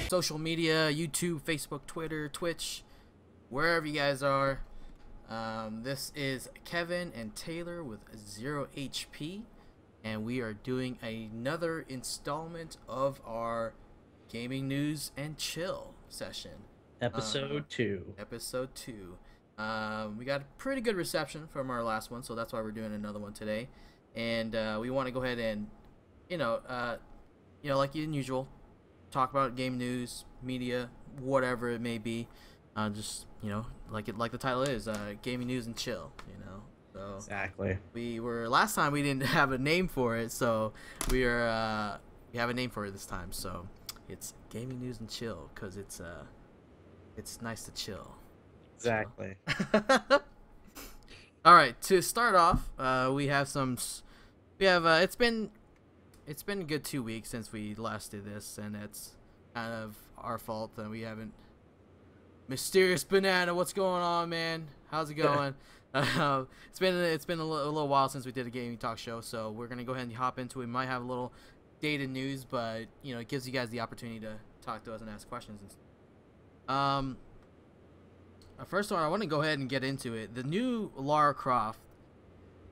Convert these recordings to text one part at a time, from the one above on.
social media, YouTube, Facebook, Twitter, Twitch, wherever you guys are. This is Kevin and Taylor with Zero HP, and we are doing another installment of our gaming news and chill session. Episode 2. Episode 2. We got a pretty good reception from our last one, so that's why we're doing another one today. And we want to go ahead and, like usual, talk about game news, media, whatever it may be. Just like the title is, gaming news and chill. So Exactly. we were last time we didn't have a name for it, so we have a name for it this time. So it's gaming news and chill because it's nice to chill. Exactly. So. All right, to start off, it's been a good 2 weeks since we last did this, and it's kind of our fault that we haven't. Mysterious Banana, what's going on, man? How's it going? It's been a little while since we did a gaming talk show, so we're gonna go ahead and hop into it. We might have a little data news, but it gives you guys the opportunity to talk to us and ask questions. First one, I want to go ahead and get into it. The new Lara Croft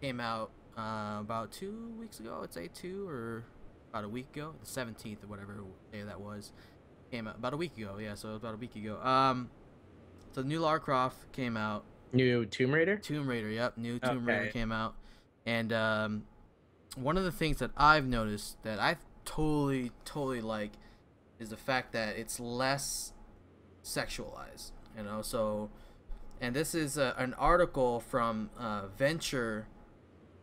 came out about 2 weeks ago. I'd say about a week ago, the 17th or whatever day that was. Came out about a week ago. Yeah, so it was about a week ago. So the new Lara Croft came out. New Tomb Raider? Tomb Raider, yep. New Tomb Raider came out. And one of the things that I've noticed that I totally like is the fact that it's less sexualized. So, and this is an article from Venture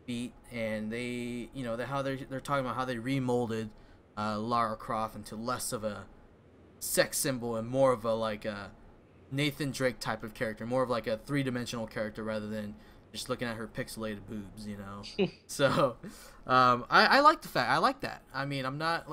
Beat, and they're talking about how they remolded Lara Croft into less of a sex symbol and more of a Nathan Drake type of character, more of like a three-dimensional character rather than just looking at her pixelated boobs, So, I like the fact. I like that. I mean, I'm not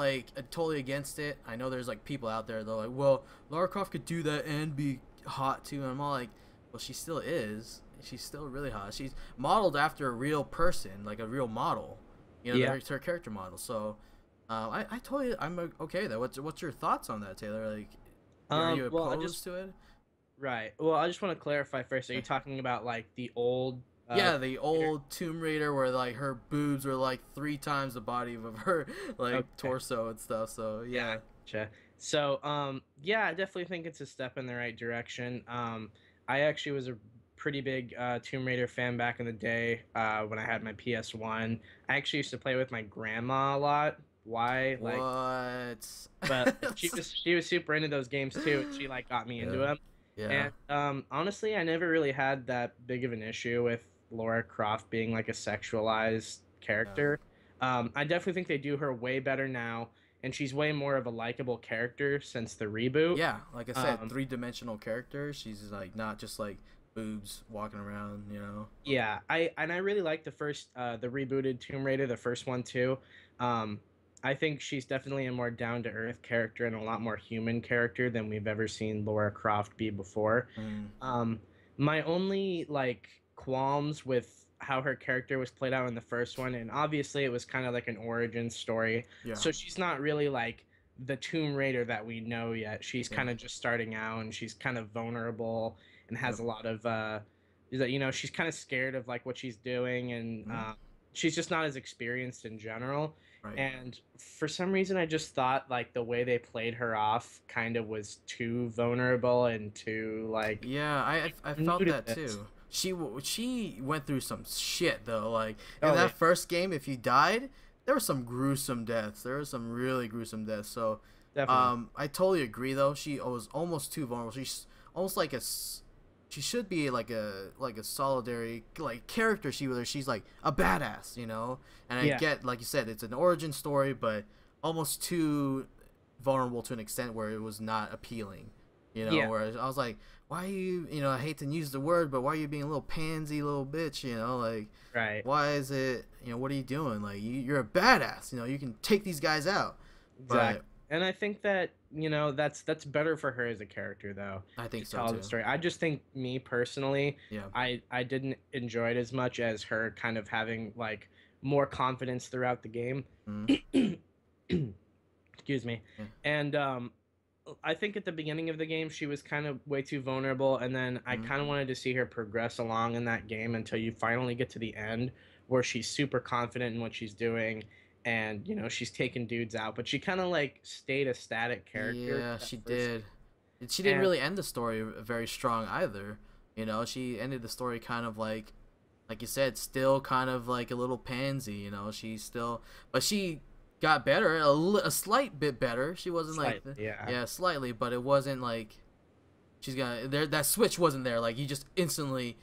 totally against it. I know there's people out there, they're like, well, Lara Croft could do that and be hot too, and I'm all like, well, she still is. She's still really hot. She's modeled after a real person, like a real model. It's her character model. So, I'm okay with that. What's your thoughts on that, Taylor? Are you opposed to it? Right. Well, I just want to clarify first. Are you talking about the old? The old Tomb Raider where her boobs were 3 times the body of her torso and stuff. So yeah. Gotcha. So I definitely think it's a step in the right direction. I actually was a pretty big Tomb Raider fan back in the day when I had my PS1. I actually used to play with my grandma a lot. Why? What? But she was super into those games too, and she got me into them. Yeah. And honestly, I never really had that big of an issue with Lara Croft being a sexualized character. Yeah. I definitely think they do her way better now, and she's way more of a likable character since the reboot. Yeah, like I said, three-dimensional character. She's not just boobs walking around, Yeah, I really like the first the rebooted Tomb Raider, the first one too. I think she's definitely a more down-to-earth character and a lot more human character than we've ever seen Lara Croft be before. My only qualms with how her character was played out in the first one, and obviously it was kind of an origin story. Yeah. So she's not really the Tomb Raider that we know yet. She's kind of just starting out, and she's kind of vulnerable and has a lot of she's kind of scared of what she's doing, and she's just not as experienced in general. Right. And for some reason, I just thought the way they played her off kind of was too vulnerable and too I felt that too. She went through some shit though. In that first game, if you died, there were some gruesome deaths. There were some really gruesome deaths. So definitely. I totally agree though. She was almost too vulnerable. She's almost she should be like a solidary character. She's a badass, And I get, like you said, it's an origin story, but almost too vulnerable to an extent where it was not appealing. Where I was like, why are you? I hate to use the word, but why are you being a little pansy little bitch? Right. Why is it? What are you doing? You're a badass. You can take these guys out. Exactly. And I think that that's better for her as a character, though. I think so tell too. The story. I just think, me personally, I didn't enjoy it as much as her kind of having more confidence throughout the game. Excuse me. Yeah. And I think at the beginning of the game she was kind of way too vulnerable, and then I Mhm. kind of wanted to see her progress along in that game until you finally get to the end where she's super confident in what she's doing, and she's taking dudes out, but she kind of like stayed a static character Yeah, for that she first did. And she didn't and really end the story very strong either. You know, she ended the story kind of like you said, still kind of like a little pansy. You know, she's still, but she got better, a slight bit better. She wasn't like, slightly, yeah. yeah, slightly, but it wasn't like she's gonna there. That switch wasn't there. Like you just instantly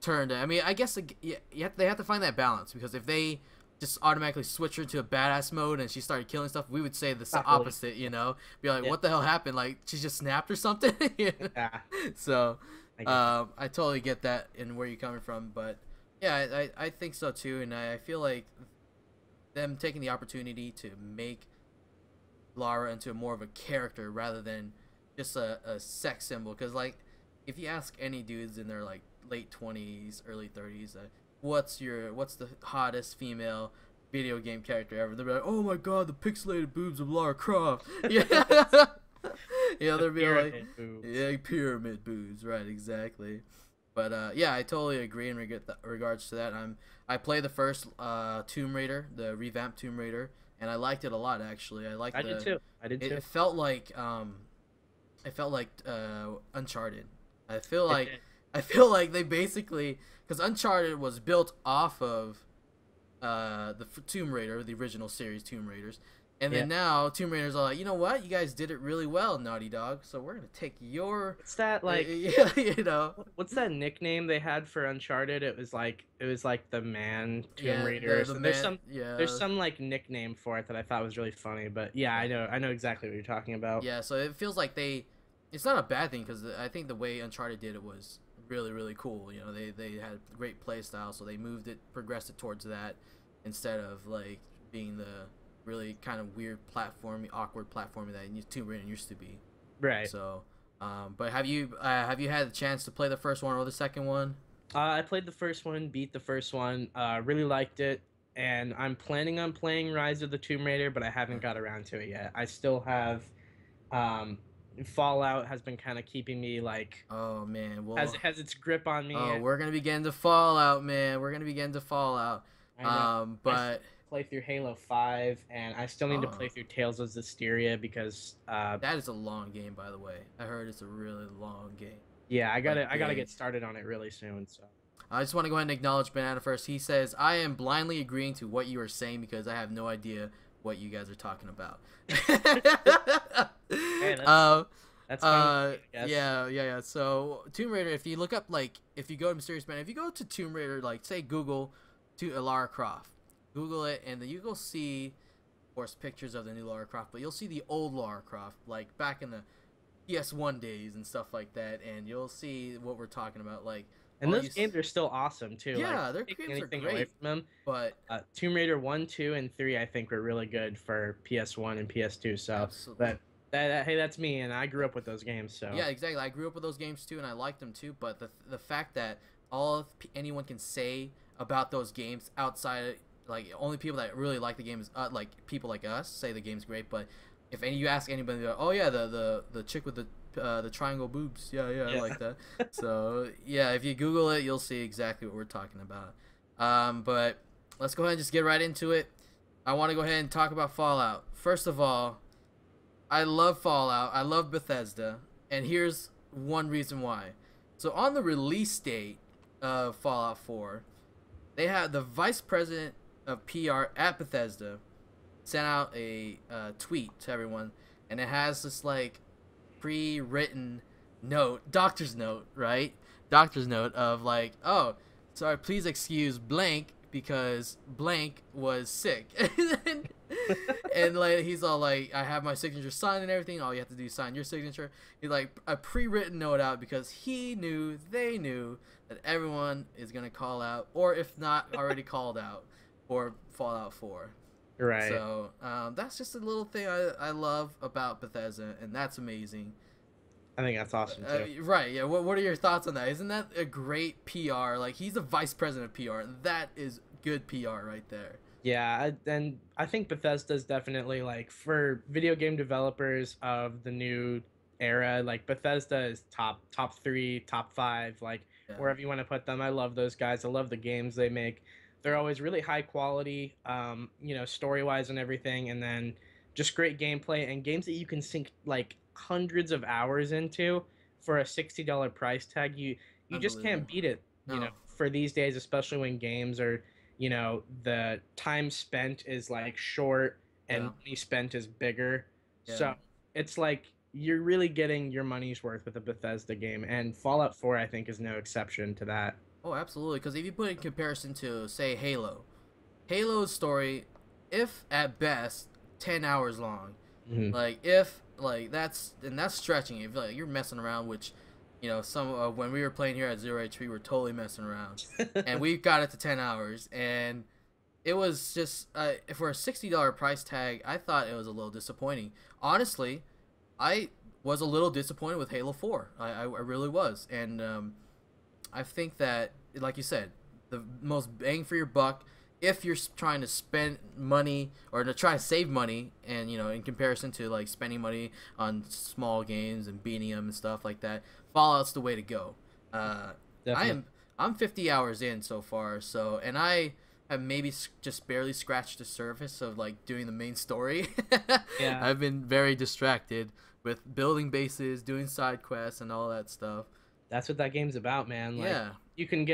turned. I mean, I guess like, they have to find that balance because if they just automatically switch her to a badass mode and she started killing stuff, we would say the Not really. opposite. You know, be like, Yeah, what the hell happened? Like she just snapped or something. You know? yeah, So, I get that. I totally get that and where you're coming from, but yeah, I think so too, and I feel like them taking the opportunity to make Lara into more of a character rather than just a sex symbol. Because like, if you ask any dudes in their like late 20s, early 30s, what's the hottest female video game character ever? They'll be like, oh my god, the pixelated boobs of Lara Croft. Yeah. Yeah, The they'll be like, pyramid boobs. yeah, pyramid boobs, right? Exactly. But yeah, I totally agree in regards to that. I played the first Tomb Raider, the revamped Tomb Raider, and I liked it a lot actually. I liked I did the too. I did it, too. it felt like Uncharted. I feel It like did. they basically, because Uncharted was built off of Tomb Raider, the original series Tomb Raiders, and Yeah. then now Tomb Raiders are like, you know what, you guys did it really well, Naughty Dog. So we're gonna take your, What's that like? yeah, you know, What's that nickname they had for Uncharted? It was like the Man Tomb yeah, Raider. Or the something. There's man, some yeah, there's some like nickname for it that I thought was really funny. But yeah, yeah, I know exactly what you're talking about. yeah. So it feels like it's not a bad thing because I think the way Uncharted did it was really really cool. You know, they had great play style, so they progressed it towards that instead of like being the really kind of weird awkward platforming that Tomb Raider used to be. Right. So, but have you had the chance to play the first one or the second one? I played the first one, beat the first one, really liked it, and I'm planning on playing Rise of the Tomb Raider, but I haven't got around to it yet. I still have um, Fallout has been kind of keeping me like Oh man, has its grip on me. oh, we're gonna be getting to Fallout, man. We're gonna be getting to Fallout. I know. I still But play through Halo 5, and I still need to oh, play through Tales of Zestiria because that is a long game, by the way. I heard it's a really long game, yeah, I like gotta big. get started on it really soon. So I just want to go ahead and acknowledge Banana first. He says, "I am blindly agreeing to what you are saying because I have no idea what you guys are talking about." hey, um, that's fine, I guess. yeah. So Tomb Raider, if you look up like if you go to Mysterious Man, if you go to Tomb Raider, like say Google to Lara Croft, Google it, and then you go see, of course, pictures of the new Lara Croft, but you'll see the old Lara Croft, like back in the PS1 days and stuff like that, and you'll see what we're talking about, like And all those you, games are still awesome too. Like yeah, their taking games are anything away great, from them, but Tomb Raider 1, 2, and 3 I think were really good for PS1 and PS2. So absolutely. that hey, that's me, and I grew up with those games. So Yeah, exactly. I grew up with those games too, and I liked them too. But the fact that anyone can say about those games outside, like only people that really like the game is like people like us say the game's great. But if you ask anybody, they're like, oh yeah, the chick with the triangle boobs, yeah, I yeah, like that. So yeah, if you Google it, you'll see exactly what we're talking about. But let's go ahead and just get right into it. I want to go ahead and talk about Fallout. First of all, I love Fallout. I love Bethesda, and here's one reason why. So on the release date of Fallout 4, they had the vice president of PR at Bethesda sent out a tweet to everyone, and it has this like pre-written note, doctor's note, right? Doctor's note of like, oh, sorry, please excuse blank because blank was sick. And like he's all like, I have my signature signed and everything. All you have to do is sign your signature. He's like a pre-written note out because they knew that everyone is gonna call out, or if not already called out, for Fallout 4. right. So that's just a little thing I love about Bethesda, and that's amazing. I think that's awesome too. Right? Yeah. What are your thoughts on that? Isn't that a great PR? Like he's the vice president of PR, and that is good PR right there. Yeah, and I think Bethesda's definitely like for video game developers of the new era, like Bethesda is top 3, top 5, like Yeah, wherever you want to put them. I love those guys. I love the games they make. They're always really high quality, story-wise and everything, and then just great gameplay and games that you can sink like hundreds of hours into for a $60 price tag. You just can't unbelievable. beat it, No, for these days, especially when games are the time spent is like short and yeah, money spent is bigger. yeah. So it's like you're really getting your money's worth with a Bethesda game, and Fallout 4 I think is no exception to that. Oh, absolutely. Because if you put it in comparison to, say, Halo's story, if at best 10 hours long, Hmm. like if like that's stretching. If like you're messing around, which some when we were playing here at Zero H, we were totally messing around, and we got it to 10 hours, and it was just for a $60 price tag. I thought it was a little disappointing. Honestly, I was a little disappointed with Halo 4. I really was, and I think that, like you said, the most bang for your buck, if you're trying to spend money or to try to save money, and in comparison to like spending money on small games and beating them and stuff like that, Fallout's the way to go. I Definitely. am I'm 50 hours in so far, so and I have maybe just barely scratched the surface of like doing the main story. Yeah. I've been very distracted with building bases, doing side quests, and all that stuff. That's what that game's about, man. Like Yeah, you can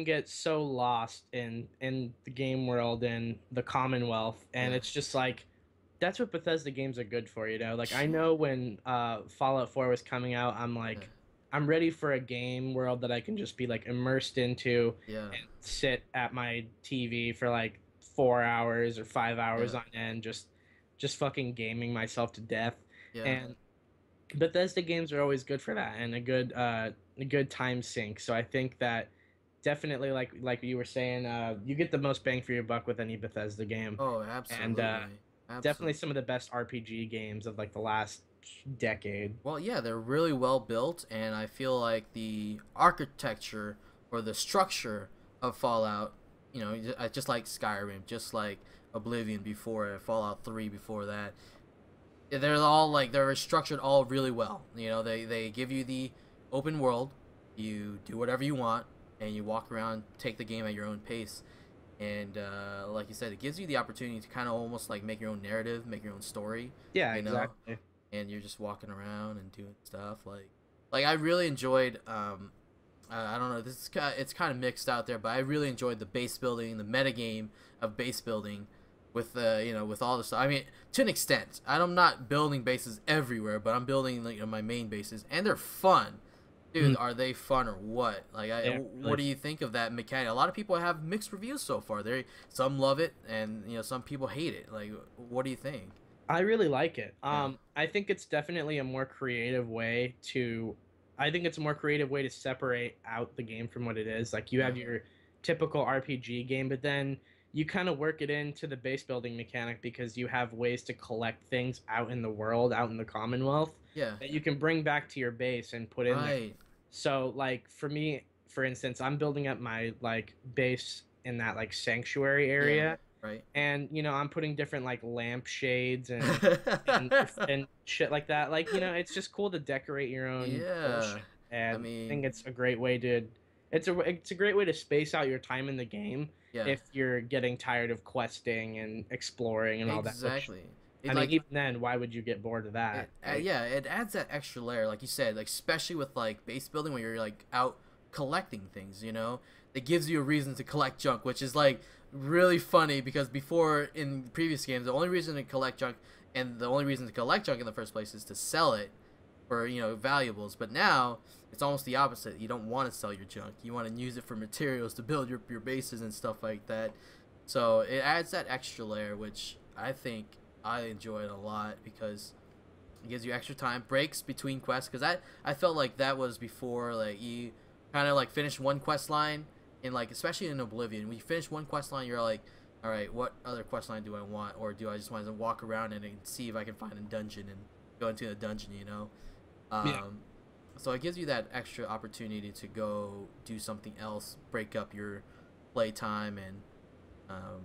get so lost in the game world and the Commonwealth, and yeah, it's just like that's what Bethesda games are good for, you know. Like I know when Fallout 4 was coming out, I'm yeah, like I'm ready for a game world that I can just be like immersed into yeah, and sit at my TV for like 4 hours or 5 hours yeah, on end just fucking gaming myself to death. yeah. And Bethesda games are always good for that and a good time sink. So I think that definitely like you were saying, you get the most bang for your buck with any Bethesda game, Oh, and absolutely, definitely absolutely. some of the best RPG games of like the last decade. Well, yeah, they're really well built, and I feel like the architecture or the structure of Fallout, just like Skyrim, just like Oblivion before it, Fallout 3 before that, they're all like they're structured all really well. They give you the open world, you do whatever you want, and you walk around, take the game at your own pace. And like you said, it gives you the opportunity to kind of almost like make your own narrative, make your own story, Yeah, you know exactly. and you're just walking around and doing stuff like I really enjoyed I don't know, it's kind of mixed out there, but I really enjoyed the base building, the meta game of base building with with all the stuff. I mean, to an extent, I'm not building bases everywhere, but I'm building like my main bases, and they're fun. Mhm. Dude, are they fun or what? Like, They're what really do you think of that mechanic? A lot of people have mixed reviews so far. Some love it, and some people hate it. Like, what do you think? I really like it. Yeah, I think it's definitely a more creative way to. I think it's a more creative way to separate out the game from what it is. Like you yeah, have your typical RPG game, but then you kind of work it into the base building mechanic because you have ways to collect things out in the world, out in the Commonwealth, yeah. that you can bring back to your base and put in there. Right. So, like for me, for instance, I'm building up my like base in that like sanctuary Yeah. area, Right. and I'm putting different like lamp shades and and shit like that. Like it's just cool to decorate your own Yeah. bullshit, I and I think mean, it's a great way to it's a great way to space out your time in the game yeah. if you're getting tired of questing and exploring and all that. Which Exactly. I It mean, like even then, why would you get bored of that, right? yeah, it adds that extra layer, like you said, like especially with like base building when you're like out collecting things. It gives you a reason to collect junk, which is like really funny because before in previous games, the only reason to collect junk and the only reason to collect junk in the first place is to sell it for valuables. But now it's almost the opposite. You don't want to sell your junk. You want to use it for materials to build your bases and stuff like that. So it adds that extra layer, which I think I enjoyed a lot because it gives you extra time breaks between quests. Because I felt like that was before like you kind of like finish one quest line in like especially in Oblivion. When you finish one quest line, you're like, all right, what other quest line do I want, or do I just want to walk around and see if I can find a dungeon and go into a dungeon. Yeah. Um, so it gives you that extra opportunity to go do something else, break up your playtime, and um,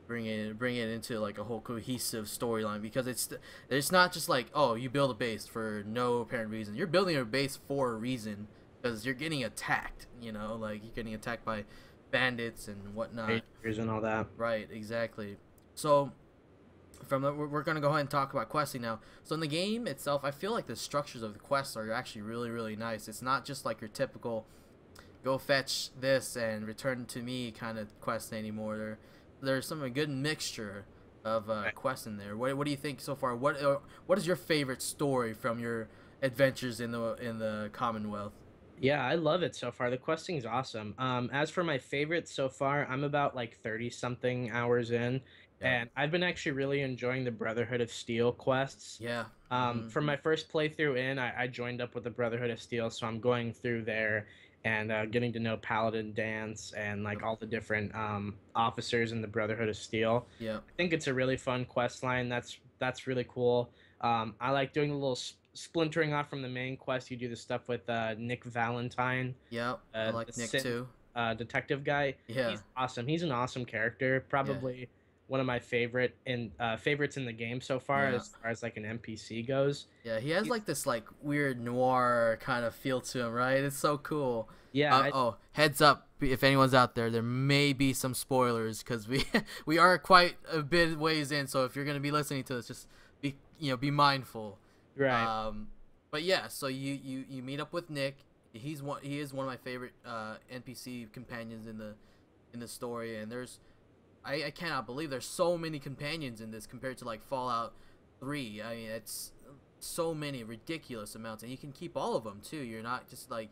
bring it into like a whole cohesive storyline, because it's not just like, oh, you build a base for no apparent reason. You're building a base for a reason, because you're getting attacked, you know, like you're getting attacked by bandits and whatnot. Rangers and all that. Right, exactly. So we're gonna go ahead and talk about questing now. So in the game itself, I feel like the structures of the quests are actually really, really nice. It's not just like your typical go fetch this and return to me kind of quest anymore. There's some a good mixture of quests in there. What do you think so far? What is your favorite story from your adventures in the Commonwealth? Yeah, I love it so far. The questing's awesome. As for my favorites so far, I'm about like 30 something hours in, Yeah. and I've been actually really enjoying the Brotherhood of Steel quests. Yeah. From my first playthrough in, I joined up with the Brotherhood of Steel, so I'm going through there and getting to know Paladin Dance and like all the different officers in the Brotherhood of Steel. Yeah. I think it's a really fun quest line. That's really cool. I like doing a little splintering off from the main quest. You do the stuff with Nick Valentine. Yeah. I like Nick too. Detective guy. Yeah. He's awesome. He's an awesome character. Probably one of my favorites in the game so far, as far as like an NPC goes. Yeah, he has like this like weird noir kind of feel to him, right? It's so cool. Yeah. Heads up, if anyone's out there may be some spoilers, because we are quite a bit ways in. So if you're gonna be listening to this, just be mindful. Right. But yeah, so you meet up with Nick. He is one of my favorite NPC companions in the story, and I cannot believe there's so many companions in this compared to like Fallout 3. I mean, it's so many ridiculous amounts, and you can keep all of them too. You're not just like,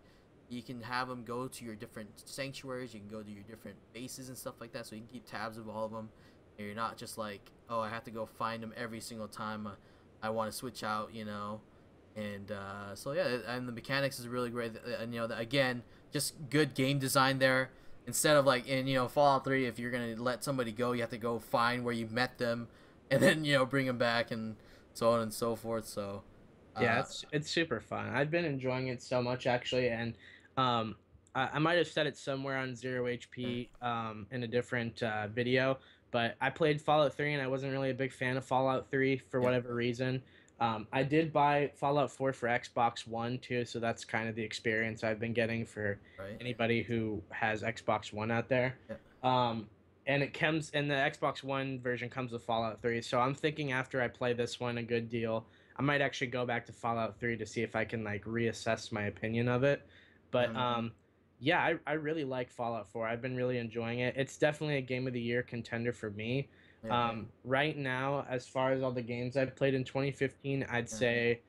you can have them go to your different sanctuaries, you can go to your different bases and stuff like that, so you can keep tabs of all of them. And you're not just like, oh, I have to go find them every single time I want to switch out, you know. And so yeah, and the mechanics is really great, and again, just good game design there. Instead of like in Fallout 3, if you're gonna let somebody go, you have to go find where you met them, and then bring them back, and so on and so forth. So yeah, it's super fun. I've been enjoying it so much actually, and I might have said it somewhere on Zero HP in a different video, but I played Fallout 3 and I wasn't really a big fan of Fallout 3 for whatever reason. I did buy Fallout 4 for Xbox One too, so that's kind of the experience I've been getting for anybody who has Xbox One out there. Yeah. And the Xbox One version comes with Fallout 3, so I'm thinking after I play this one a good deal, I might actually go back to Fallout 3 to see if I can like reassess my opinion of it. But yeah, I really like Fallout 4. I've been really enjoying it. It's definitely a Game of the Year contender for me. Right now, as far as all the games I've played in 2015, I'd say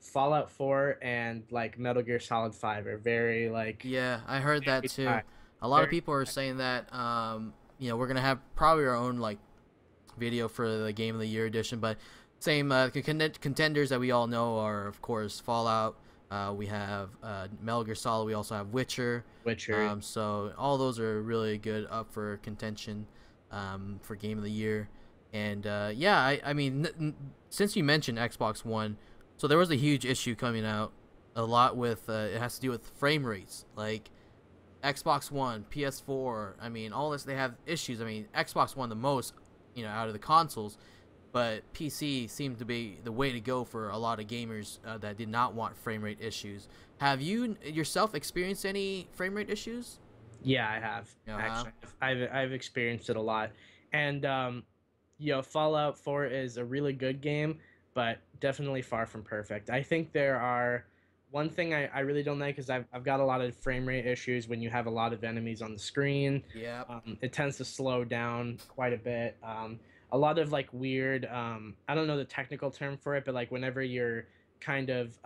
Fallout 4 and like Metal Gear Solid 5 are very like. Yeah, I heard that too. A lot of people are saying that we're gonna have probably our own like video for the Game of the Year edition, but same contenders that we all know are of course Fallout. We have Metal Gear Solid. We also have Witcher. So all those are really good up for contention for Game of the Year. And yeah, I mean, since you mentioned Xbox One, so there was a huge issue coming out a lot with it has to do with frame rates. Like Xbox One, PS4, I mean, all this, they have issues. I mean, Xbox One the most, out of the consoles. But PC seemed to be the way to go for a lot of gamers that did not want frame rate issues. Have you yourself experienced any frame rate issues? Yeah, I have. Actually, I've experienced it a lot. And Fallout 4 is a really good game, but definitely far from perfect. I think there are one thing I really don't like is I've got a lot of frame rate issues when you have a lot of enemies on the screen. Yeah. It tends to slow down quite a bit. A lot of like weird I don't know the technical term for it, but like whenever you're kind of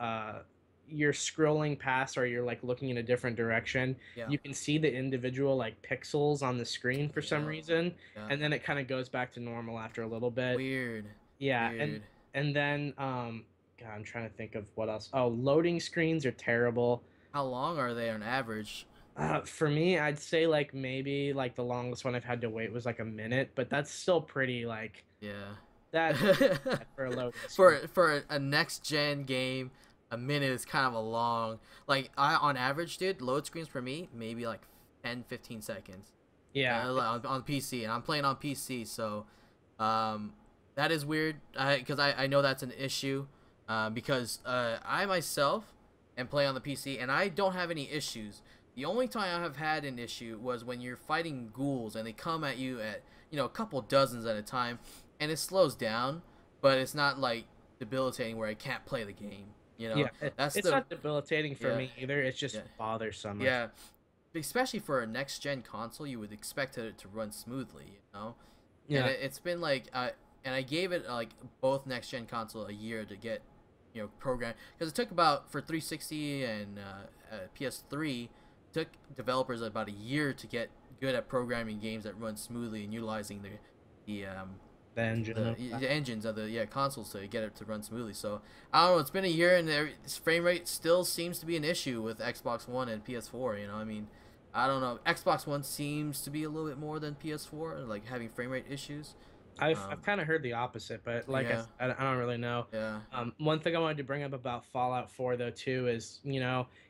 you're scrolling past or you're like looking in a different direction, you can see the individual like pixels on the screen for some reason, and then it kind of goes back to normal after a little bit. Weird. And then God, I'm trying to think of what else. Oh, loading screens are terrible. How long are they on average? For me, I'd say like maybe like the longest one I've had to wait was like a minute, but that's still pretty like that for a load for a next gen game. A minute is kind of a long, like on average, dude. Load screens for me maybe like 10-15 seconds. Yeah. on PC, and I'm playing on PC, so that is weird. Because I know that's an issue, because I myself am playing on the PC, and I don't have any issues. The only time I have had an issue was when you're fighting ghouls and they come at you at a couple dozens at a time, and it slows down, but it's not like debilitating where I can't play the game. Yeah, That's it's not debilitating for yeah, me either. It's just yeah, bothersome. yeah. Especially for a next gen console, you would expect it to run smoothly, And Yeah. it's been like, and I gave it like both next gen console a year to get, program, because it took about for 360 and PS3, took developers about a year to get good at programming games that run smoothly and utilizing the The engine. the engines of the consoles to get it to run smoothly. So I don't know. It's been a year, and this frame rate still seems to be an issue with Xbox One and PS4. I mean, I don't know. Xbox One seems to be a little bit more than PS4, like having frame rate issues. I've kind of heard the opposite, but like Yeah, I don't really know. yeah, One thing I wanted to bring up about Fallout 4 though too is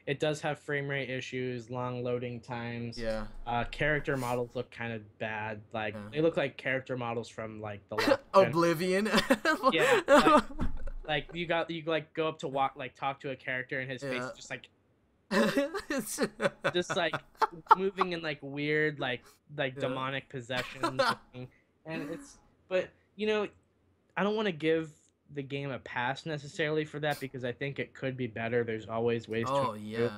it does have frame rate issues, long loading times. yeah. Character models look kind of bad. Like Yeah. they look like character models from like the last Oblivion. Yeah, like you like go up to talk to a character and his face Yeah. is just like moving in like weird like Yeah. demonic possession thing. And it's but I don't want to give the game a pass necessarily for that because I think it could be better. There's always ways to Oh improve. yeah,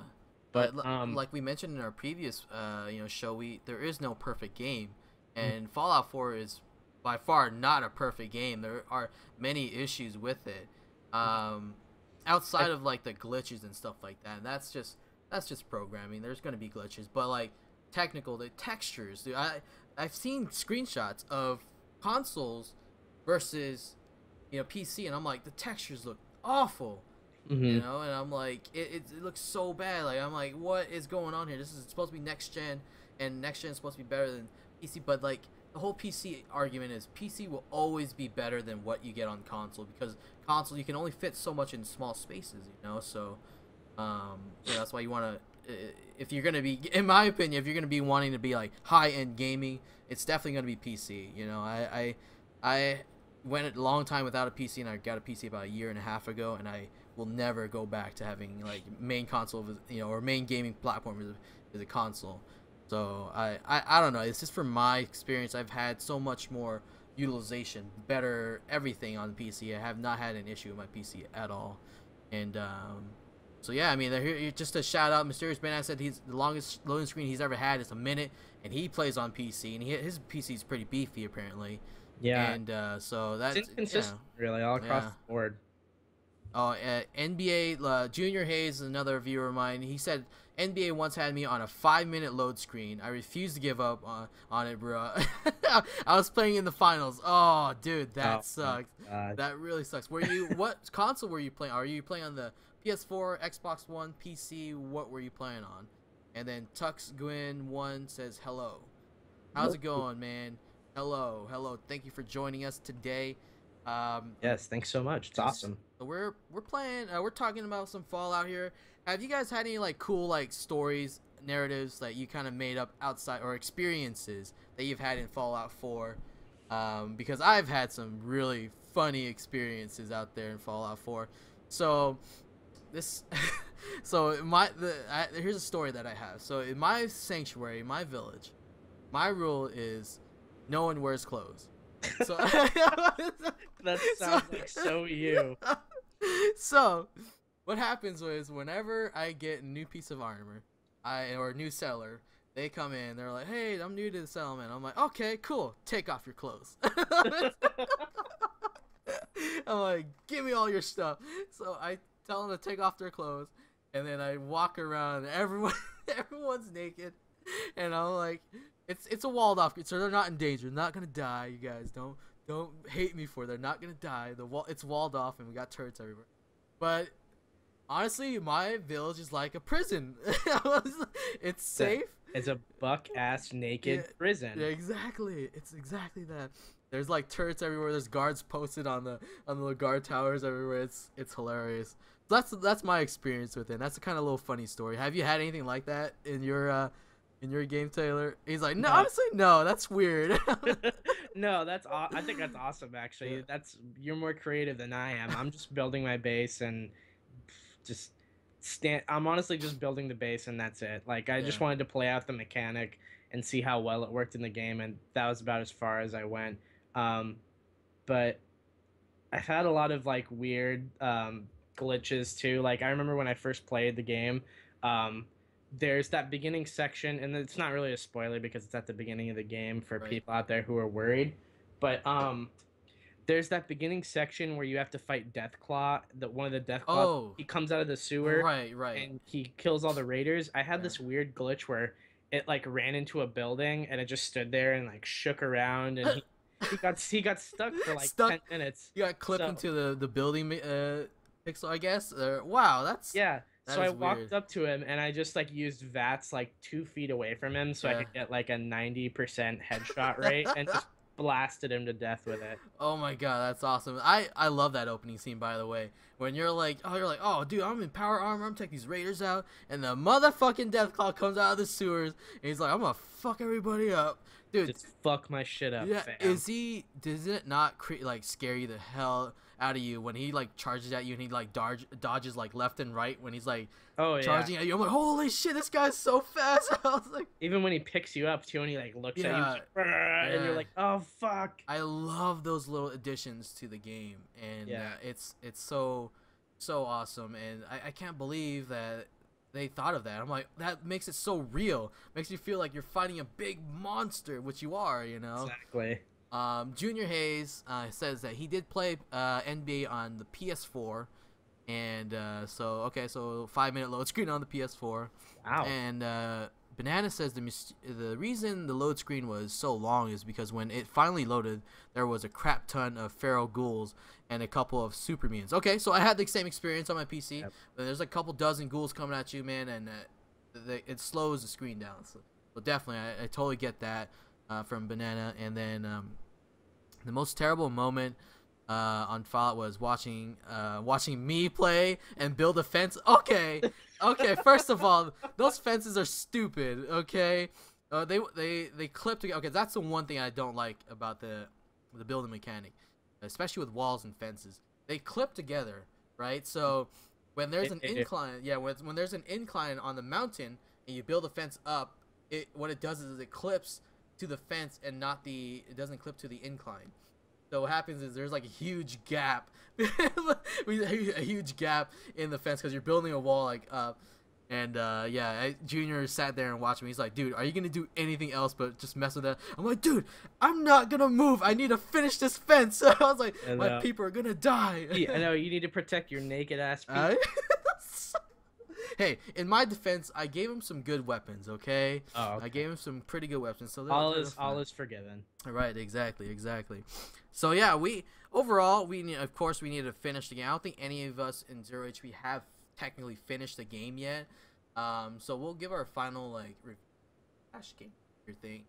But like we mentioned in our previous show, there is no perfect game, and Fallout 4 is by far not a perfect game. There are many issues with it, outside of like the glitches and stuff like that. And that's just programming. There's gonna be glitches, but like the textures. Dude, I've seen screenshots of consoles versus PC, and I'm like, the textures look awful. mhm. And I'm like, it looks so bad. Like, I'm like, what is going on here? This is supposed to be next gen, and next gen is supposed to be better than PC. But like, the whole PC argument is PC will always be better than what you get on console, because console you can only fit so much in small spaces. So that's why you want to, if you're gonna be, in my opinion, if you're gonna be wanting to be like high end gaming, it's definitely gonna be PC. I went a long time without a PC, and I got a PC about a year and a half ago, and I will never go back to having like main console, or main gaming platform as a console. So I don't know. It's just from my experience. I've had so much more utilization, better everything on the PC. I have not had an issue with my PC at all, and so yeah, I mean, just a shout out, Mysterious Man. I said the longest loading screen he's ever had is a minute, and he plays on PC, and his PC is pretty beefy apparently. Yeah. And so that's It's inconsistent, really, all across the board. Oh, NBA Junior Hayes, another viewer of mine. He said NBA once had me on a 5-minute load screen. I refused to give up on it, bro. I was playing in the finals. Oh, dude, that sucks. That really sucks. What console were you playing? Are you playing on the PS4, Xbox One, PC? What were you playing on? And then Tux Gwyn 1 says hello. How's it going, man? Hello. Thank you for joining us today. Yes, thanks so much. It's awesome. So we're playing. We're talking about some Fallout here. Have you guys had any like cool like stories, narratives that you kind of made up outside, or experiences that you've had in Fallout 4? Because I've had some really funny experiences out there in Fallout 4. So this, here's a story that I have. So in my sanctuary, my village, my rule is no one wears clothes. So That sounds like so you. So what happens is, whenever I get a new piece of armor, or a new settler, they come in, they're like, hey, I'm new to the settlement. I'm like, okay, cool, take off your clothes. I'm like, give me all your stuff. So I tell them to take off their clothes, and then I walk around, and everyone's naked, and I'm like, it's a walled off, so they're not in danger, they're not gonna die. You guys don't hate me for it. They're not gonna die. It's walled off, and we got turrets everywhere. But honestly, my village is like a prison. It's safe. It's a buck-ass naked prison. Yeah, exactly. It's exactly that. There's like turrets everywhere. There's guards posted on the guard towers everywhere. It's hilarious. That's my experience with it. That's a kind of little funny story. Have you had anything like that in your in your game, Taylor? He's like, no, No. honestly, no, that's weird. No, I think that's awesome actually. Yeah. You're more creative than I am. I'm just building my base and just stand I'm honestly just building the base and that's it. Like I just Yeah. wanted to play out the mechanic and see how well it worked in the game, and that was about as far as I went. Um but I've had a lot of like weird glitches too. Like I remember when I first played the game, um, there's that beginning section, and it's not really a spoiler because it's at the beginning of the game for Right. people out there who are worried. But there's that beginning section where you have to fight Deathclaw. That one of the Deathclaw, Oh, he comes out of the sewer right. and he kills all the raiders. I had Yeah. this weird glitch where it like ran into a building and it just stood there and like shook around, and he got stuck for like Stuck. 10 minutes. You got clipped So into the building pixel, I guess. Wow, yeah, that so I is walked weird. up to him and I just like used VATS like 2 feet away from him so I Yeah. could get like a 90% headshot rate and just blasted him to death with it. Oh my god, that's awesome. I love that opening scene, by the way. When you're like, oh dude, I'm in power armor, I'm taking these raiders out, and the motherfucking Deathclaw comes out of the sewers, and he's like, I'm gonna fuck everybody up, dude. Just fuck my shit up, Yeah, fam. does it not like scare you the hell out of you when he like charges at you and he like dodges like left and right when he's like Oh yeah. charging at you? I'm like, holy shit, this guy's so fast. I was like, Even when he picks you up too and he like looks at you Yeah, he's like, "Brr," and you're yeah. like, oh fuck. I love those little additions to the game, and Yeah. it's so awesome, and I can't believe that they thought of that. I'm like, that makes it so real. Makes you feel like you're fighting a big monster, which you are, you know. Exactly. Junior Hayes says that he did play NBA on the PS4, and so 5-minute load screen on the PS4. Wow. And Banana says the reason the load screen was so long is because when it finally loaded, there was a crap ton of feral ghouls and a couple of super mutants. Okay, so I had the same experience on my PC. Yep. There's a couple dozen ghouls coming at you, man, and it slows the screen down. So definitely, I totally get that from Banana. And then the most terrible moment on Fallout was watching me play and build a fence. Okay, First of all, those fences are stupid. Okay, they clip together. Okay, that's the one thing I don't like about the building mechanic, especially with walls and fences. They clip together, right? So when there's an incline, when there's an incline on the mountain and you build a fence up, what it does is it clips to the fence and it doesn't clip to the incline. So what happens is there's like a huge gap, a huge gap in the fence because you're building a wall like up. And Junior sat there and watched me. He's like, dude, are you gonna do anything else but just mess with that? I'm like, dude, I'm not gonna move. I need to finish this fence. I was like, my people are gonna die. Yeah, I know, you need to protect your naked ass people. Hey, in my defense, I gave him some good weapons. Okay, Oh, okay. I gave him some pretty good weapons. So all is forgiven. Right, exactly. So yeah, of course we need to finish the game. I don't think any of us in Zero HP have technically finished the game yet. So we'll give our final like game thing.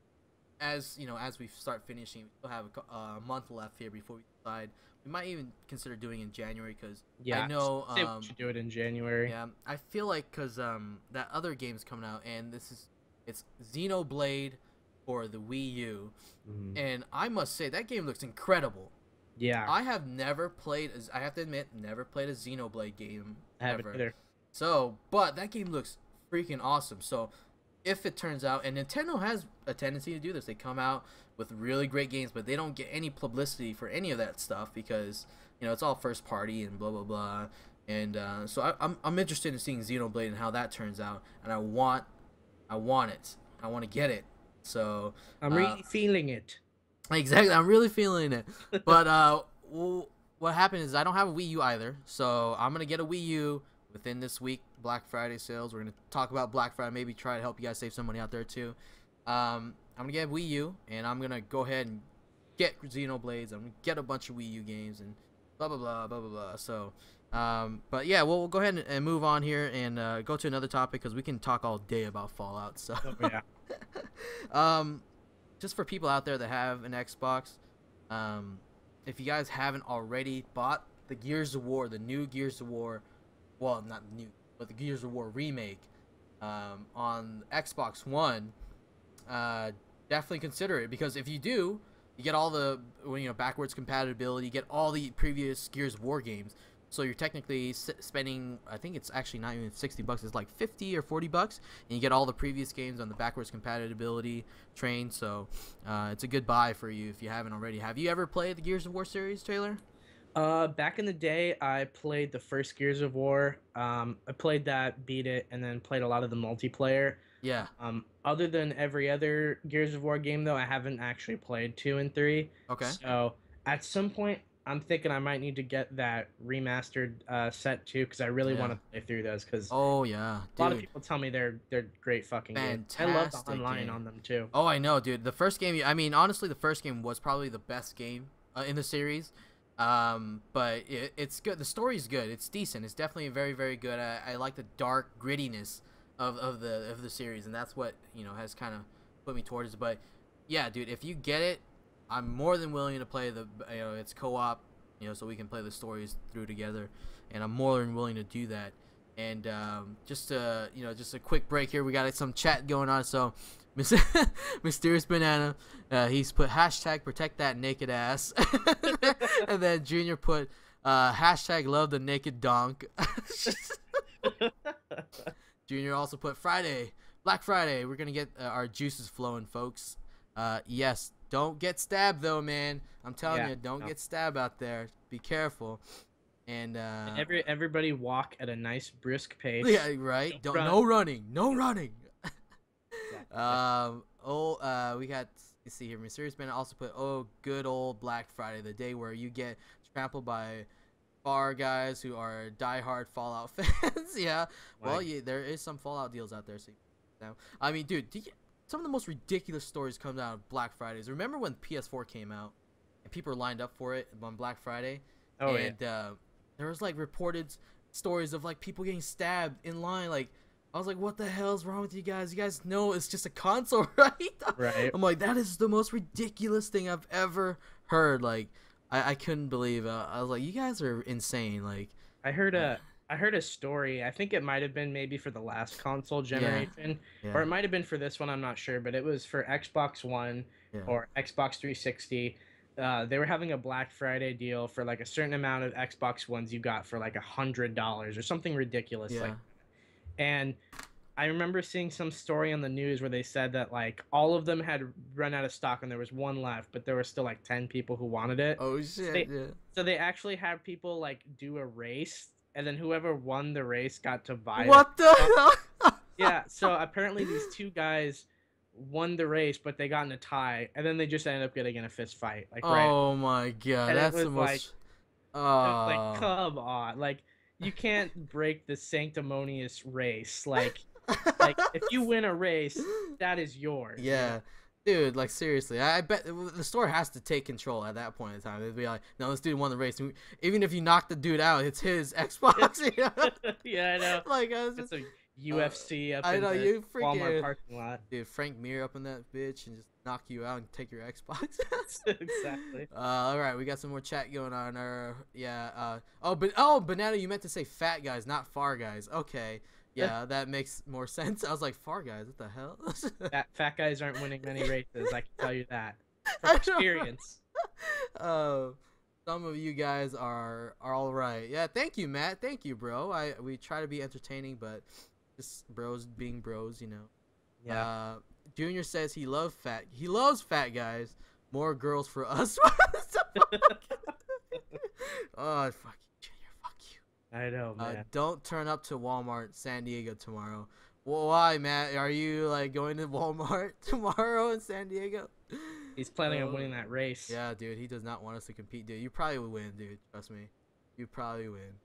As you know, as we start finishing, we'll have a month left here before we decide. We might even consider doing it in January because I know we should do it in January. Yeah, I feel like because that other game's coming out, and it's Xenoblade for the Wii U, and I must say that game looks incredible. Yeah, I have never played. I have to admit, never played a Xenoblade game I haven't ever. either. So, but that game looks freaking awesome. So, if it turns out, and Nintendo has a tendency to do this, they come out with really great games, but they don't get any publicity for any of that stuff because it's all first party and blah blah blah. And so I'm interested in seeing Xenoblade and how that turns out, and I want it. I want to get it. So I'm really feeling it. Exactly, I'm really feeling it. But what happened is I don't have a Wii U either, so I'm gonna get a Wii U within this week. Black Friday sales. We're gonna talk about Black Friday. Maybe try to help you guys save some money out there too. I'm gonna get a Wii U, and I'm gonna go ahead and get Xenoblades. I'm gonna get a bunch of Wii U games and blah blah blah blah blah blah. So, but yeah, we'll go ahead and move on here and go to another topic because we can talk all day about Fallout. So, yeah. Just for people out there that have an Xbox, if you guys haven't already bought the Gears of War, the new Gears of War, well, not new, but the Gears of War remake, on Xbox One, definitely consider it, because if you do, you get all the backwards compatibility, you get all the previous Gears of War games. So you're technically spending, I think it's actually not even $60, it's like 50 or $40, and you get all the previous games on the backwards compatibility train. So it's a good buy for you if you haven't already. Have you ever played the Gears of War series, Taylor? Back in the day, I played the first Gears of War. I played that, beat it, and then played a lot of the multiplayer. Yeah. Other than every other Gears of War game, though, I haven't actually played 2 and 3. Okay. So at some point, I'm thinking I might need to get that remastered set too, because I really want to play through those. Because oh yeah, dude, a lot of people tell me they're great fucking games. I love the online on them too. Oh, I know, dude. The first game, I mean, honestly, the first game was probably the best game in the series. But it's good. The story's good. It's decent. It's definitely very, very good. I like the dark grittiness of the series, and that's what has kind of put me towards it. But yeah, dude, if you get it, I'm more than willing to play the it's co-op, so we can play the stories through together, and I'm more than willing to do that. And just a quick break here. We got some chat going on. So Mysterious Banana, he's put hashtag protect that naked ass, and then Junior put hashtag love the naked donk. Junior also put Black Friday. We're gonna get our juices flowing, folks. Yes, don't get stabbed though, man. I'm telling you, don't get stabbed out there. Be careful. And everybody walk at a nice brisk pace. Yeah, right. No running. We got, you see here, Mysterious Man also put, good old Black Friday, the day where you get trampled by bar guys who are diehard Fallout fans. Yeah. Well, there is some Fallout deals out there. So, I mean, dude, some of the most ridiculous stories come out of Black Fridays. Remember when PS4 came out and people were lined up for it on Black Friday? Oh, and there was like reported stories of like people getting stabbed in line. Like, I was like, what the hell's wrong with you guys? You guys know it's just a console, right? Right. I'm like, that is the most ridiculous thing I've ever heard. Like, I couldn't believe it. I was like, you guys are insane. Like, I heard a story. I think it might have been maybe for the last console generation, or it might have been for this one. I'm not sure, but it was for Xbox One or Xbox 360. They were having a Black Friday deal for like a certain amount of Xbox Ones you got for like $100 or something ridiculous like that. And I remember seeing some story on the news where they said that like all of them had run out of stock and there was one left, but there were still like 10 people who wanted it. Oh shit! So they actually had people like do a race, and then whoever won the race got to buy it. What the hell? Yeah. So apparently these two guys won the race, but they got in a tie, and then they just ended up getting in a fist fight. Like, oh my god, and that's the most. Like, come on, like you can't break the sanctimonious race. Like if you win a race, that is yours. Yeah. Dude, like seriously, I bet the store has to take control at that point in time. They'd be like, "No, this dude won the race. Even if you knock the dude out, it's his Xbox." Yeah, I know. Like, it's a UFC up in the Walmart parking lot. Dude, Frank Mir up in that bitch and just knock you out and take your Xbox. Exactly. All right, we got some more chat going on. Banana, you meant to say fat guys, not far guys. Okay. Yeah, that makes more sense. I was like, far guys, what the hell? Fat guys aren't winning many races, I can tell you that. From experience. Some of you guys are all right. Yeah, thank you, Matt. Thank you, bro. We try to be entertaining, but just bros being bros, Yeah. Junior says he loves fat guys. More girls for us. Oh, fuck you, Junior. Fuck you. I know, man. Don't turn up to Walmart San Diego tomorrow. Well, why, Matt? Are you like going to Walmart tomorrow in San Diego? He's planning on winning that race. Yeah, dude. He does not want us to compete, dude. You probably would win, dude. Trust me. You probably win.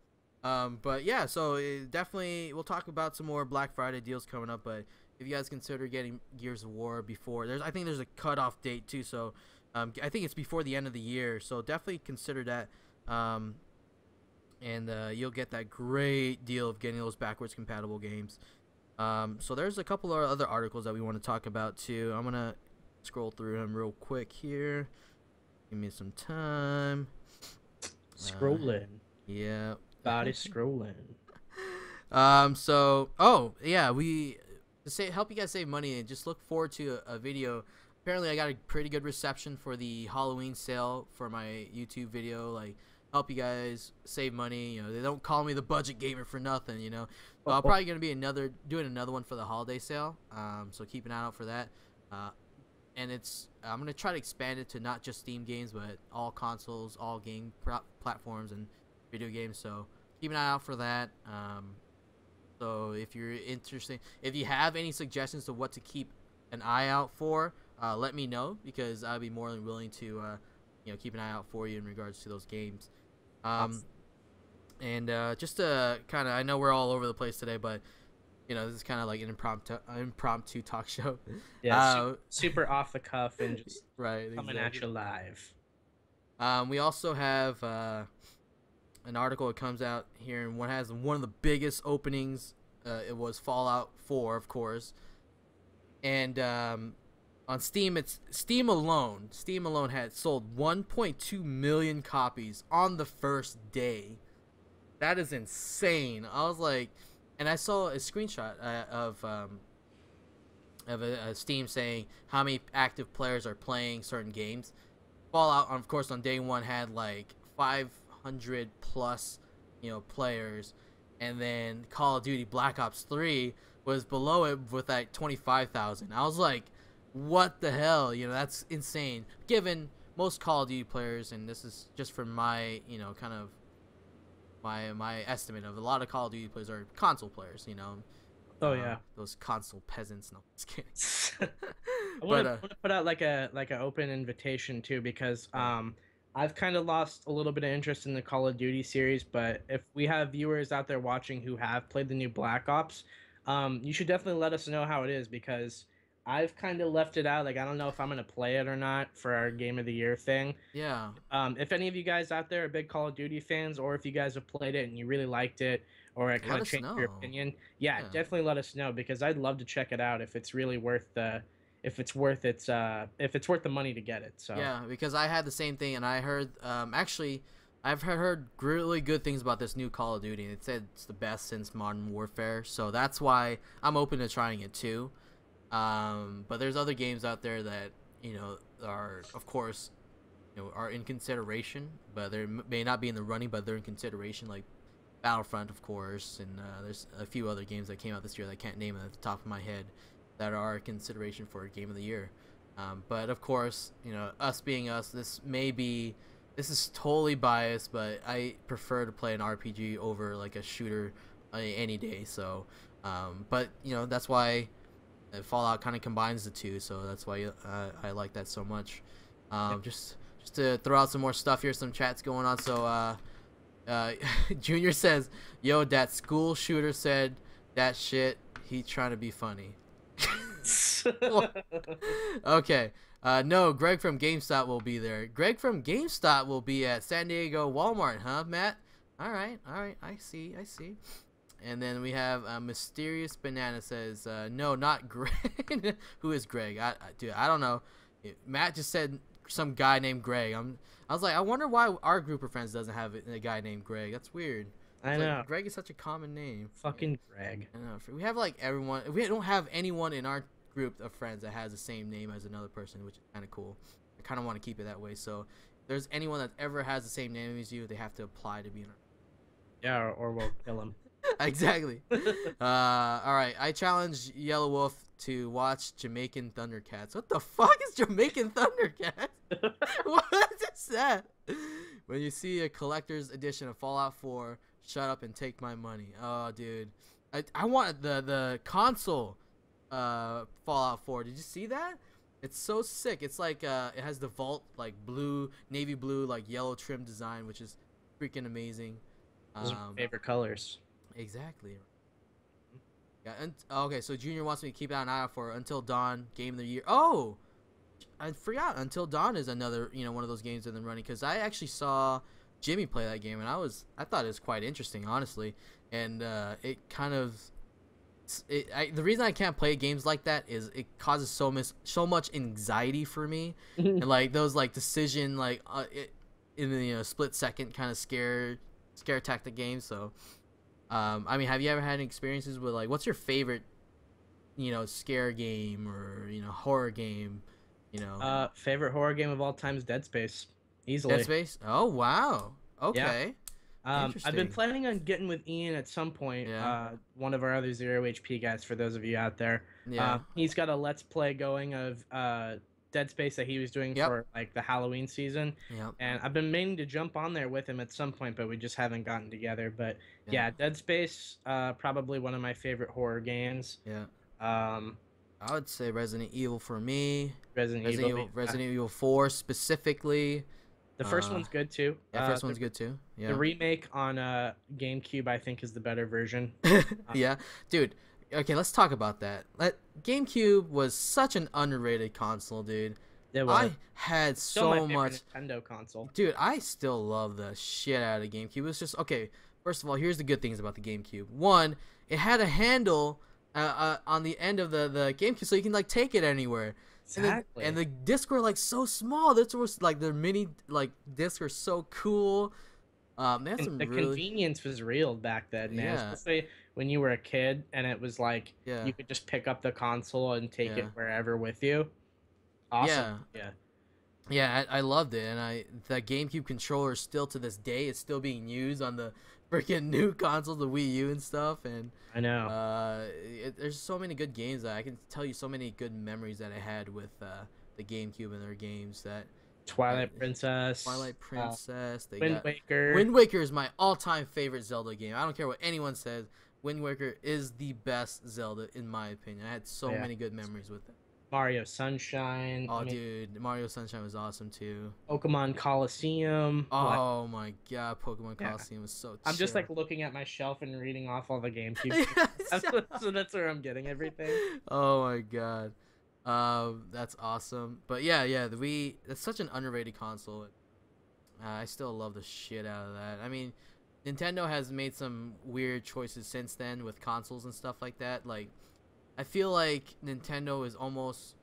But yeah, so definitely we'll talk about some more Black Friday deals coming up. But if you guys consider getting Gears of War before, I think there's a cutoff date too. So I think it's before the end of the year. So definitely consider that. And you'll get that great deal of getting those backwards compatible games. So there's a couple of other articles that we want to talk about too. I'm gonna scroll through them real quick here. Give me some time. Scrolling. Yeah. Body scrolling. So, oh yeah, help you guys save money and just look forward to a video. Apparently, I got a pretty good reception for the Halloween sale for my YouTube video. Like, help you guys save money. You know, they don't call me the budget gamer for nothing. You know, so I'm probably gonna be doing another one for the holiday sale. So keep an eye out for that. And I'm gonna try to expand it to not just Steam games, but all consoles, all game platforms, and video games. So keep an eye out for that. So if you're interested, if you have any suggestions to what to keep an eye out for, let me know, because I'd be more than willing to, keep an eye out for you in regards to those games. And just to kind of, I know we're all over the place today, but this is kind of like an impromptu talk show. Yeah, super off the cuff and just right, coming at you live. We also have an article that comes out here, and has one of the biggest openings. It was Fallout 4, of course, and on Steam, Steam alone had sold 1.2 million copies on the first day. That is insane. I was like, and I saw a screenshot of a Steam saying how many active players are playing certain games. Fallout, of course, on day one had like 500 plus, players, and then Call of Duty Black Ops 3 was below it with like 25,000. I was like, what the hell? That's insane. Given most Call of Duty players, and this is just from my, kind of my estimate of a lot of Call of Duty players are console players, Oh yeah, those console peasants. No, just kidding. I want to put out like an open invitation too, because I've kind of lost a little bit of interest in the Call of Duty series. But if we have viewers out there watching who have played the new Black Ops, you should definitely let us know how it is, because I've kind of left it out. Like, I don't know if I'm gonna play it or not for our Game of the Year thing. Yeah. If any of you guys out there are big Call of Duty fans, or if you guys have played it and you really liked it, or it kind of changed your opinion, yeah, definitely let us know, because I'd love to check it out if it's really worth if it's worth the money to get it. So yeah, because I had the same thing, and I heard actually I've heard really good things about this new Call of Duty. It said it's the best since Modern Warfare, so that's why I'm open to trying it too. But there's other games out there that are, of course, are in consideration, but they may not be in the running, but they're in consideration, like Battlefront, of course, and there's a few other games that came out this year that I can't name at the top of my head that are in consideration for Game of the Year. But of course, us being us, this is totally biased, but I prefer to play an RPG over like a shooter any day. So, but that's why Fallout kind of combines the two, so that's why I like that so much. Just to throw out some more stuff here, some chats going on. So Junior says, yo, that school shooter said that shit, he trying to be funny. Okay. No, Greg from GameStop will be there. Greg from GameStop will be at San Diego Walmart, huh, Matt? All right. I see. And then we have Mysterious Banana says, no, not Greg. Who is Greg? Dude, I don't know. Matt just said some guy named Greg. I was like, I wonder why our group of friends doesn't have a guy named Greg. That's weird. I know. Like, Greg is such a common name. Fucking Greg. I know. We have like everyone. We don't have anyone in our group of friends that has the same name as another person, which is kind of cool. I kind of want to keep it that way. So if there's anyone that ever has the same name as you, they have to apply to be in our. Yeah, or we'll kill him. Exactly. All right. I challenge Yellow Wolf to watch Jamaican Thundercats. What the fuck is Jamaican Thundercats? What is that? When you see a collector's edition of Fallout 4, shut up and take my money. Oh, dude. I want the console Fallout 4. Did you see that? It's so sick. It's like it has the vault like blue, navy blue, like yellow trim design, which is freaking amazing. Those are my favorite colors. Exactly. Yeah. Okay, so Junior wants me to keep an eye out for Until Dawn Game of the Year. Oh, I forgot. Until Dawn is another one of those games in the running, because I actually saw Jimmy play that game, and I thought it was quite interesting, honestly. And it kind of the reason I can't play games like that is it causes so much anxiety for me, and like those like decision in the split second kind of scare tactic games. So I mean, have you ever had any experiences with like, what's your favorite, scare game or horror game? You know, Favorite horror game of all time is Dead Space, Dead easily. Space. Oh wow. Yeah. Okay. I've been Interesting. planning on getting with Ian at some point. Yeah. One of our other Zero HP guys, for those of you out there. Yeah. He's got a Let's Play going of Dead Space that he was doing Yep. for like the Halloween season, Yep. and I've been meaning to jump on there with him at some point, but we just haven't gotten together. But Yeah. yeah, Dead Space, probably one of my favorite horror games. Yeah. Um, I would say Resident Evil for me. Resident Resident Evil. Evil, Resident Evil 4 specifically. The first Uh, one's good too. yeah, first The one's good too. the Yeah. remake on GameCube, I think, is the better version. Yeah, dude. Okay, let's talk about that. GameCube was such an underrated console, dude. It was I had still my so favorite much. Nintendo console. Dude, I still love the shit out of GameCube. It's just okay. First of all, here's the good things about the GameCube. One, it had a handle on the end of the GameCube, so you can like take it anywhere. Exactly. And the discs were like so small. This was like the mini like discs were so cool. They had some The really convenience was real back then, man. Yeah. Especially when you were a kid and it was like Yeah. you could just pick up the console and take it Yeah. wherever with you. Awesome. Yeah. Yeah, I loved it, and the GameCube controller still to this day is still being used on the freaking new consoles, the Wii U and stuff, and I know. there's so many good games that I can tell you so many good memories that I had with the GameCube and their games that Twilight Princess. Twilight Princess, they Wind got Waker. Wind Waker is my all-time favorite Zelda game. I don't care what anyone says. Wind Waker is the best Zelda in my opinion. I had so Yeah. many good memories with it. Mario Sunshine. Oh, I mean, dude, Mario Sunshine was awesome too. Pokemon Coliseum. Like, Oh my god, Pokemon Yeah. Coliseum was so I'm just chill. like looking at my shelf and reading off all the GameCube. So that's where I'm getting everything. Oh my god. That's awesome. But yeah, the Wii, that's such an underrated console. I still love the shit out of that. I mean, Nintendo has made some weird choices since then with consoles and stuff like that. Like, I feel like Nintendo is almost,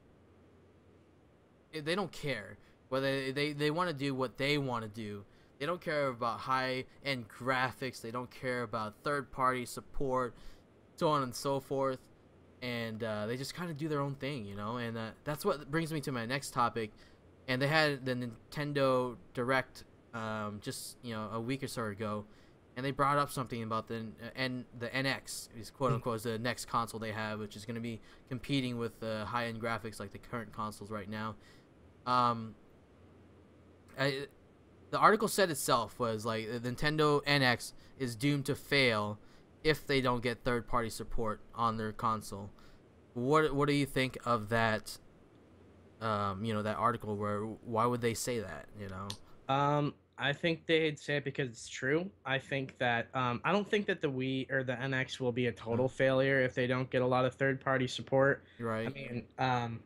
they don't care whether they want to do what they want to do. They don't care about high end graphics. They don't care about third party support, so on and so forth. And they just kind of do their own thing, and that's what brings me to my next topic. And they had the Nintendo Direct just a week or so ago, and they brought up something about the NX is quote unquote is the next console they have, which is going to be competing with high end graphics like the current consoles right now. The article said itself was like the Nintendo NX is doomed to fail if they don't get third party support on their console. What do you think of that? That article why would they say that? I think they'd say it because it's true. I think that I don't think that the Wii or the NX will be a total failure if they don't get a lot of third-party support. Right. I mean,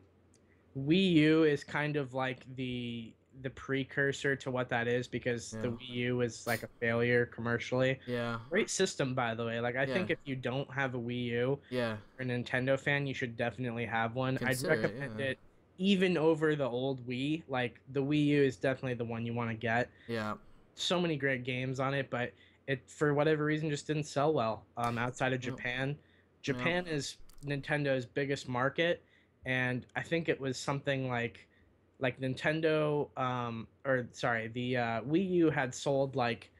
Wii U is kind of like the precursor to what that is because the Wii U is like a failure commercially. Yeah. Great system, by the way. Like I think if you don't have a Wii U, Yeah. or a Nintendo fan, you should definitely have one. Consider I'd it, recommend yeah. it even over the old Wii. Like the Wii U is definitely the one you want to get. Yeah. So many great games on it, but it for whatever reason just didn't sell well outside of Yep. Japan. Japan is Nintendo's biggest market, and I think it was something like Nintendo the Wii U had sold like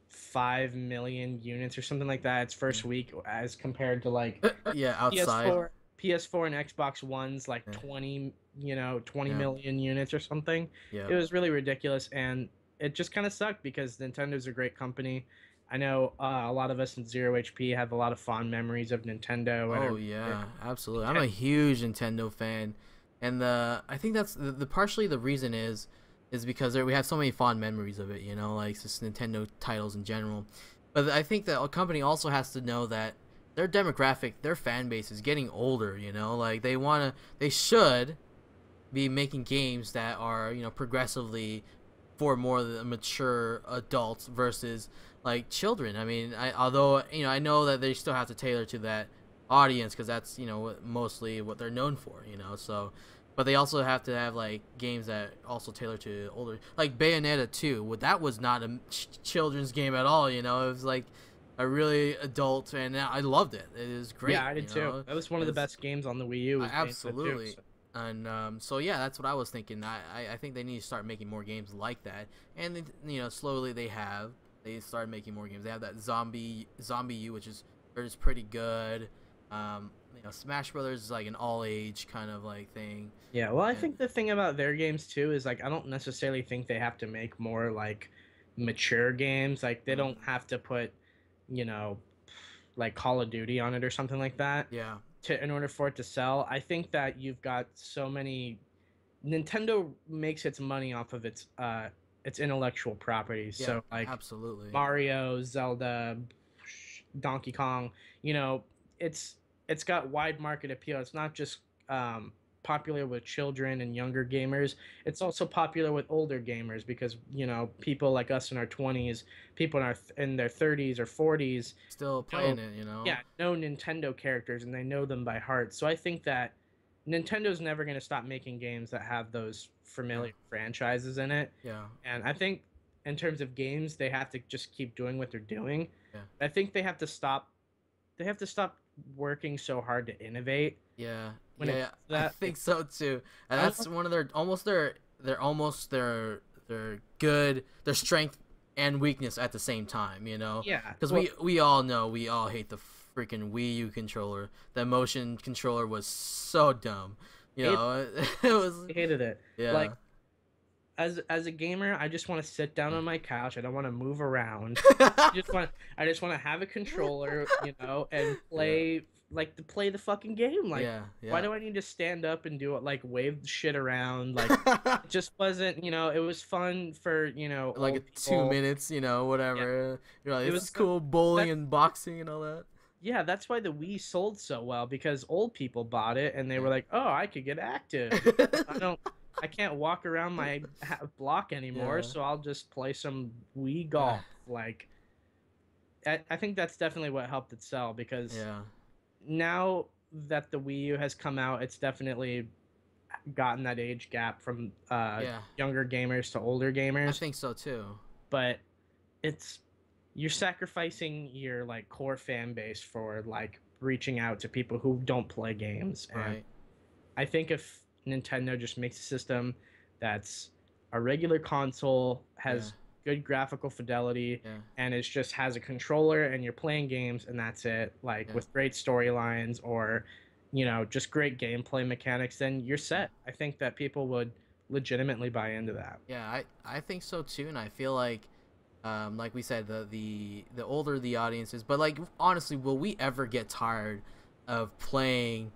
5 million units or something like that its first week as compared to like Yeah, outside. PS4 and Xbox One's like Yeah. 20 Yeah. million units or something. Yeah. It was really ridiculous, and it just kind of sucked because Nintendo's a great company. I know a lot of us in Zero HP have a lot of fond memories of Nintendo. Oh yeah, absolutely. I'm a huge Nintendo fan, and I think that's the partially the reason is because we have so many fond memories of it. Like just Nintendo titles in general. But I think that a company also has to know that their demographic, their fan base is getting older. Like they should be making games that are progressively for more the mature adults versus like children. I mean, although I know that they still have to tailor to that audience because that's mostly what they're known for. So, but they also have to have like games that also tailor to older, like Bayonetta 2. That was not a children's game at all. It was like really adult, and I loved it. It is great. Yeah, I did too. That was one of the best games on the Wii U. Was Bayonetta 2, absolutely. so. And so yeah, that's what I was thinking. I think they need to start making more games like that, and slowly they started making more games. They have that Zombie U, which is pretty good. Smash Brothers is like an all age kind of like thing. Yeah, well, I think the thing about their games too is like I don't necessarily think they have to make more like mature games. Like they don't have to put, you know, like Call of Duty on it or something like that. Yeah. In order for it to sell. I think that you've got so many. Nintendo makes its money off of its intellectual properties. Yeah, so like absolutely. Mario, Zelda, Donkey Kong. You know, it's got wide market appeal. It's not just popular with children and younger gamers. It's also popular with older gamers because people like us in our 20s, people in their 30s or 40s still playing know, it. Yeah, know Nintendo characters and they know them by heart. So I think that Nintendo's never going to stop making games that have those familiar franchises in it. Yeah. And I think in terms of games, they have to just keep doing what they're doing. Yeah. I think they have to stop. They have to stop working so hard to innovate. Yeah. Yeah, I think so too. And that's one of their good, their strength and weakness at the same time. Yeah. Because we all know, we all hate the freaking Wii U controller. The motion controller was so dumb. It was. I hated it. Yeah. Like, as a gamer, I just want to sit down on my couch. I don't want to move around. I just want to have a controller, and play play the fucking game. Like, why do I need to stand up and do it? Like, wave shit around. Like, it just wasn't. It was fun for like 2 minutes. Whatever. Yeah. You're like, it was cool bowling and boxing and all that. Yeah, that's why the Wii sold so well because old people bought it and they were like, "Oh, I could get active. I can't walk around my block anymore, so I'll just play some Wii golf." Like, I think that's definitely what helped it sell because now that the Wii U has come out, it's definitely gotten that age gap from younger gamers to older gamers. I think so too. But you're sacrificing your like core fan base for like reaching out to people who don't play games. And I think if Nintendo just makes a system that's a regular console, has good graphical fidelity, and it just has a controller and you're playing games and that's it, like with great storylines or just great gameplay mechanics, then you're set. I think that people would legitimately buy into that. Yeah, I think so too, and I feel like we said, the older the audience is, but like honestly, will we ever get tired of playing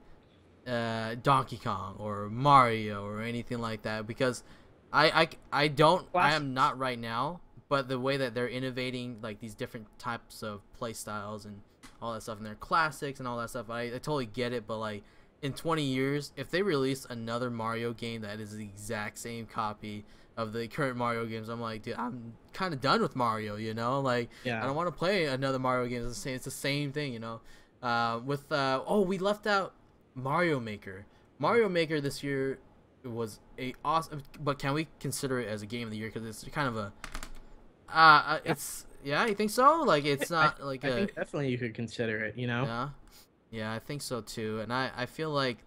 Donkey Kong or Mario or anything like that? Because I am not right now, but the way that they're innovating like these different types of play styles and all that stuff, and their classics and all that stuff, I totally get it. But like in 20 years, if they release another Mario game that is the exact same copy of the current Mario games, I'm like, dude, I'm kind of done with Mario, like I don't want to play another Mario game. It's the same thing, we left out Mario Maker. Mario Maker this year was a awesome, but can we consider it as a game of the year? Because it's kind of a it's you think so? Like it's not I think definitely you could consider it, Yeah, I think so too. And I feel like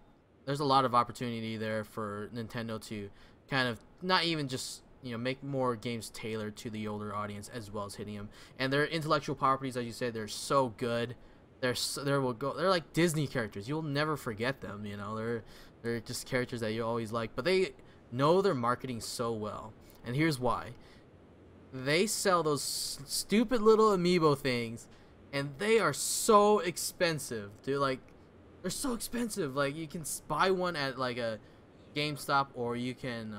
there's a lot of opportunity there for Nintendo to kind of not even just make more games tailored to the older audience as well as hitting them. And their intellectual properties, as you said, they're so good. They're like Disney characters. You'll never forget them. They're just characters that you always like. But they know their marketing so well. And here's why. They sell those stupid little amiibo things, and they are so expensive. They're so expensive. Like you can buy one at like a GameStop, or you can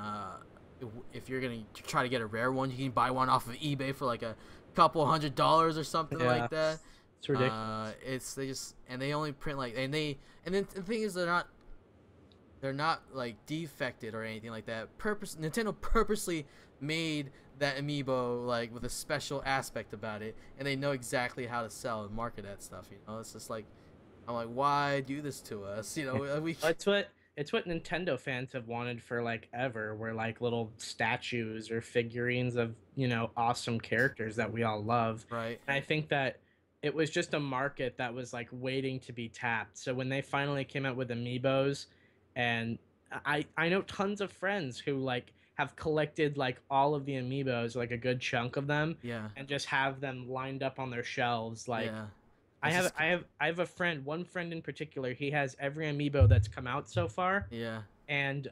if you're gonna try to get a rare one, you can buy one off of eBay for like a couple $100 or something like that. It's ridiculous. They only print and then the thing is they're not like defected or anything like that. Nintendo purposely made that amiibo like with a special aspect about it, and they know exactly how to sell and market that stuff. It's just like, I'm like, why do this to us? It's what Nintendo fans have wanted for like ever, where like little statues or figurines of awesome characters that we all love. Right. And I think that it was just a market that was like waiting to be tapped. So when they finally came out with amiibos, and I know tons of friends who like have collected like all of the amiibos, like a good chunk of them, Yeah. and just have them lined up on their shelves. Like Yeah. I It's have just I have a friend, one friend in particular, he has every amiibo that's come out so far, yeah. and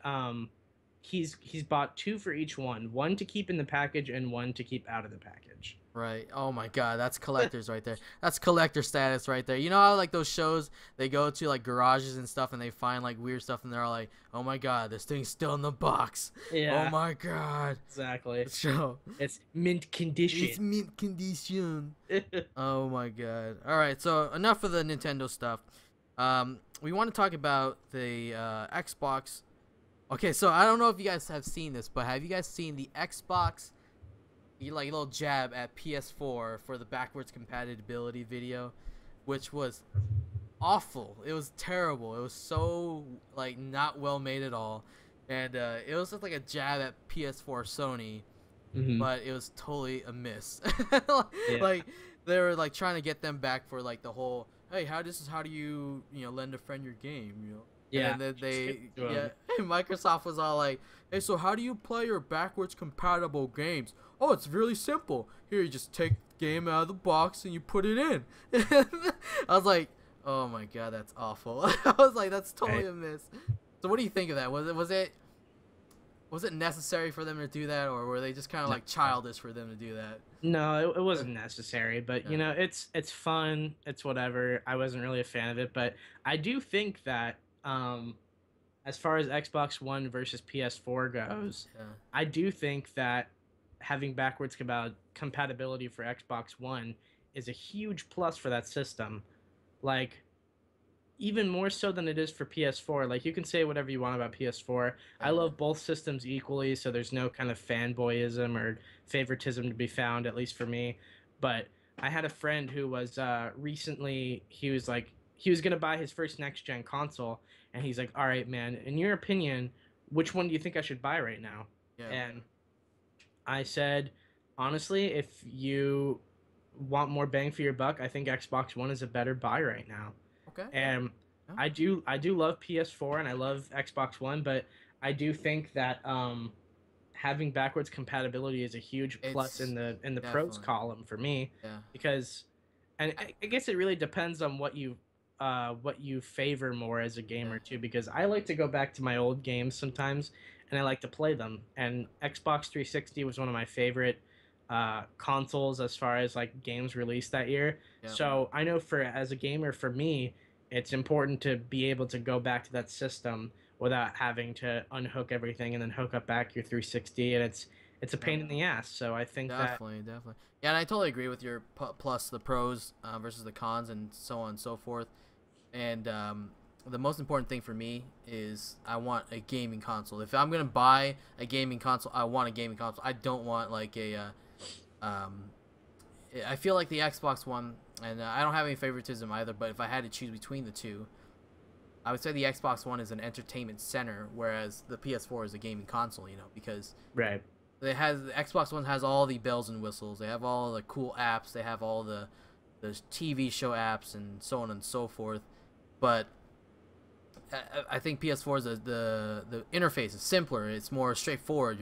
he's bought two for each one to keep in the package and one to keep out of the package. Right. Oh my god, that's collectors right there. That's collector status right there. You know how like those shows they go to like garages and stuff and they find like weird stuff and they're all like, "Oh my god, this thing's still in the box." Oh Yeah, my god. exactly. So, It's mint it's condition. mint condition. Oh my god. All right, so enough of the Nintendo stuff. We want to talk about the Xbox. Okay, so I don't know if you guys have seen this, but have you guys seen the Xbox like little jab at PS4 for the backwards compatibility video, which was awful. It was terrible. It was so like not well made at all, and it was just like a jab at PS4 Sony, Hmm. but it was totally a miss. Yeah. Like they were like trying to get them back for like the whole hey how do you know lend a friend your game, you know. Yeah. And then Just give they it to yeah 'em. Microsoft was all like, hey, so how do you play your backwards compatible games? Oh, it's really simple. Here, you just take the game out of the box and you put it in. I was like, oh my god, that's awful. I was like, that's totally Right. a miss. So what do you think of that? Was it necessary for them to do that, or were they just kind of No. like childish for them to do that? No, it wasn't necessary, but Yeah. you know, it's fun, it's whatever. I wasn't really a fan of it, but I do think that as far as Xbox One versus PS4 goes, Yeah. I do think that having backwards compatibility for Xbox One is a huge plus for that system. Like even more so than it is for PS4. Like you can say whatever you want about PS4. I Yeah. love both systems equally, so there's no kind of fanboyism or favoritism to be found, at least for me. But I had a friend who was recently he was like he was gonna buy his first next gen console, and he's like, "All right, man, in your opinion, which one do you think I should buy right now?" Yeah. And I said, honestly, if you want more bang for your buck, I think Xbox One is a better buy right now. Okay. And Yeah. I do love PS4 and I love Xbox One, but I do think that having backwards compatibility is a huge plus It's in the pros definitely. column for me Yeah. because and I guess it really depends on what you favor more as a Yeah. gamer too because I like to go back to my old games sometimes and I like to play them and Xbox 360 was one of my favorite consoles as far as like games released that year. Yeah. So I know for as a gamer for me it's important to be able to go back to that system without having to unhook everything and then hook up back your 360 and it's a Yeah. pain in the ass. So I think that Definitely, definitely. Yeah, and I totally agree with your plus the pros versus the cons and so on and so forth. And the most important thing for me is I want a gaming console. If I'm gonna buy a gaming console, I want a gaming console. I don't want like a. Um, I feel like the Xbox One, and I don't have any favoritism either. But if I had to choose between the two, I would say the Xbox One is an entertainment center, whereas the PS4 is a gaming console. You know, because right. the Xbox One has all the bells and whistles. They have all the cool apps. They have all the TV show apps and so on and so forth. But I think PS4 is the interface is simpler. It's more straightforward.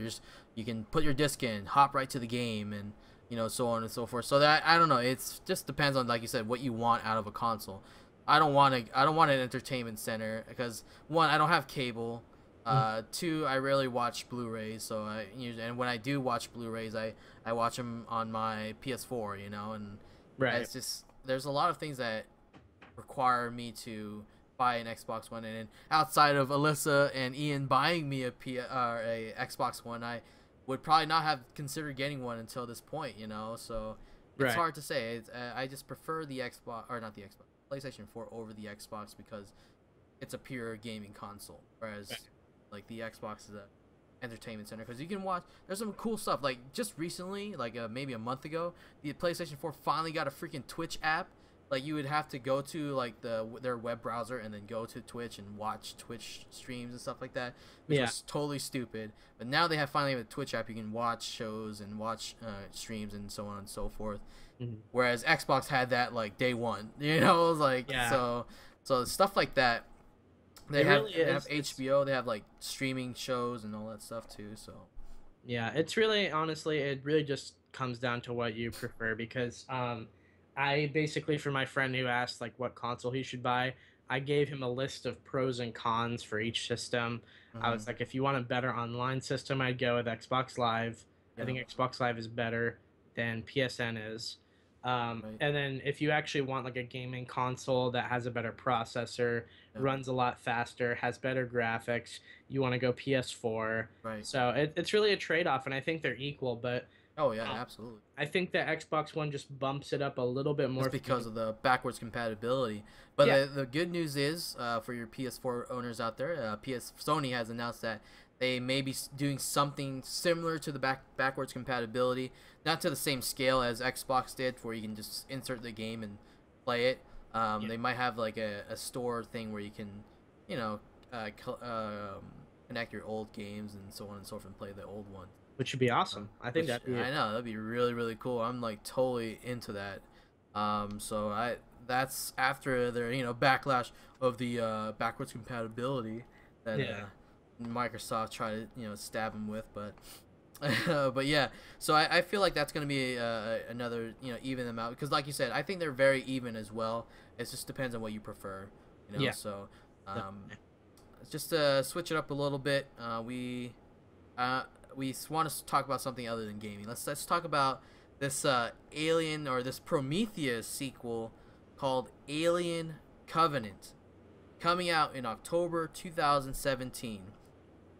You can put your disc in, hop right to the game, and you know so on and so forth. So that I don't know. It's just depends on like you said what you want out of a console. I don't want an entertainment center because one I don't have cable. Two, I rarely watch Blu-rays, so and when I do watch Blu-rays, I watch them on my PS4, you know, and Right. it's just there's a lot of things that require me to buy an Xbox One, and outside of Alyssa and Ian buying me a Xbox One, I would probably not have considered getting one until this point, you know. So it's Right. hard to say. I just prefer the Xbox or not the Xbox, PlayStation 4 over the Xbox because it's a pure gaming console, whereas Right. like the Xbox is a entertainment center because you can watch. There's some cool stuff like just recently, like maybe a month ago, the PlayStation 4 finally got a freaking Twitch app like you would have to go to like their web browser and then go to Twitch and watch Twitch streams and stuff like that, which Yeah. was totally stupid. But now they have finally have a Twitch app, you can watch shows and watch streams and so on and so forth. Mhm. Whereas Xbox had that like day one, you know, it was like Yeah. so stuff like that. They It have really they have is. HBO, they have like streaming shows and all that stuff too. So Yeah, it's really honestly, it really just comes down to what you prefer because I basically for my friend who asked like what console he should buy, I gave him a list of pros and cons for each system. I mhm. was like, if you want a better online system, I'd go with Xbox Live. I Yeah, think Xbox Live is better than PSN is. right, And then if you actually want like a gaming console that has a better processor, yeah, runs a lot faster, has better graphics, you want to go PS4. right. So it's really a trade off, and I think they're equal. But Oh yeah, um, absolutely. I think the Xbox One just bumps it up a little bit more Just for me. because of the backwards compatibility. But Yeah, the good news is, for your PS4 owners out there, Sony has announced that they may be doing something similar to the backwards compatibility, not to the same scale as Xbox did, where you can just insert the game and play it. yeah, They might have like a store thing where you can, you know, connect your old games and so on and so forth and play the old ones. which would be awesome. I think Which that'd be I know that'd be really really cool. I'm like totally into that. So I that's after their backlash of the backwards compatibility that yeah, Microsoft tried to stab them with, but but yeah. So I feel like that's gonna be another even them out because like you said, I think they're very even as well. It just depends on what you prefer, yeah. So Definitely. just to switch it up a little bit, uh, we want to talk about something other than gaming. Let's talk about this Alien or this Prometheus sequel called Alien Covenant, coming out in October 2017.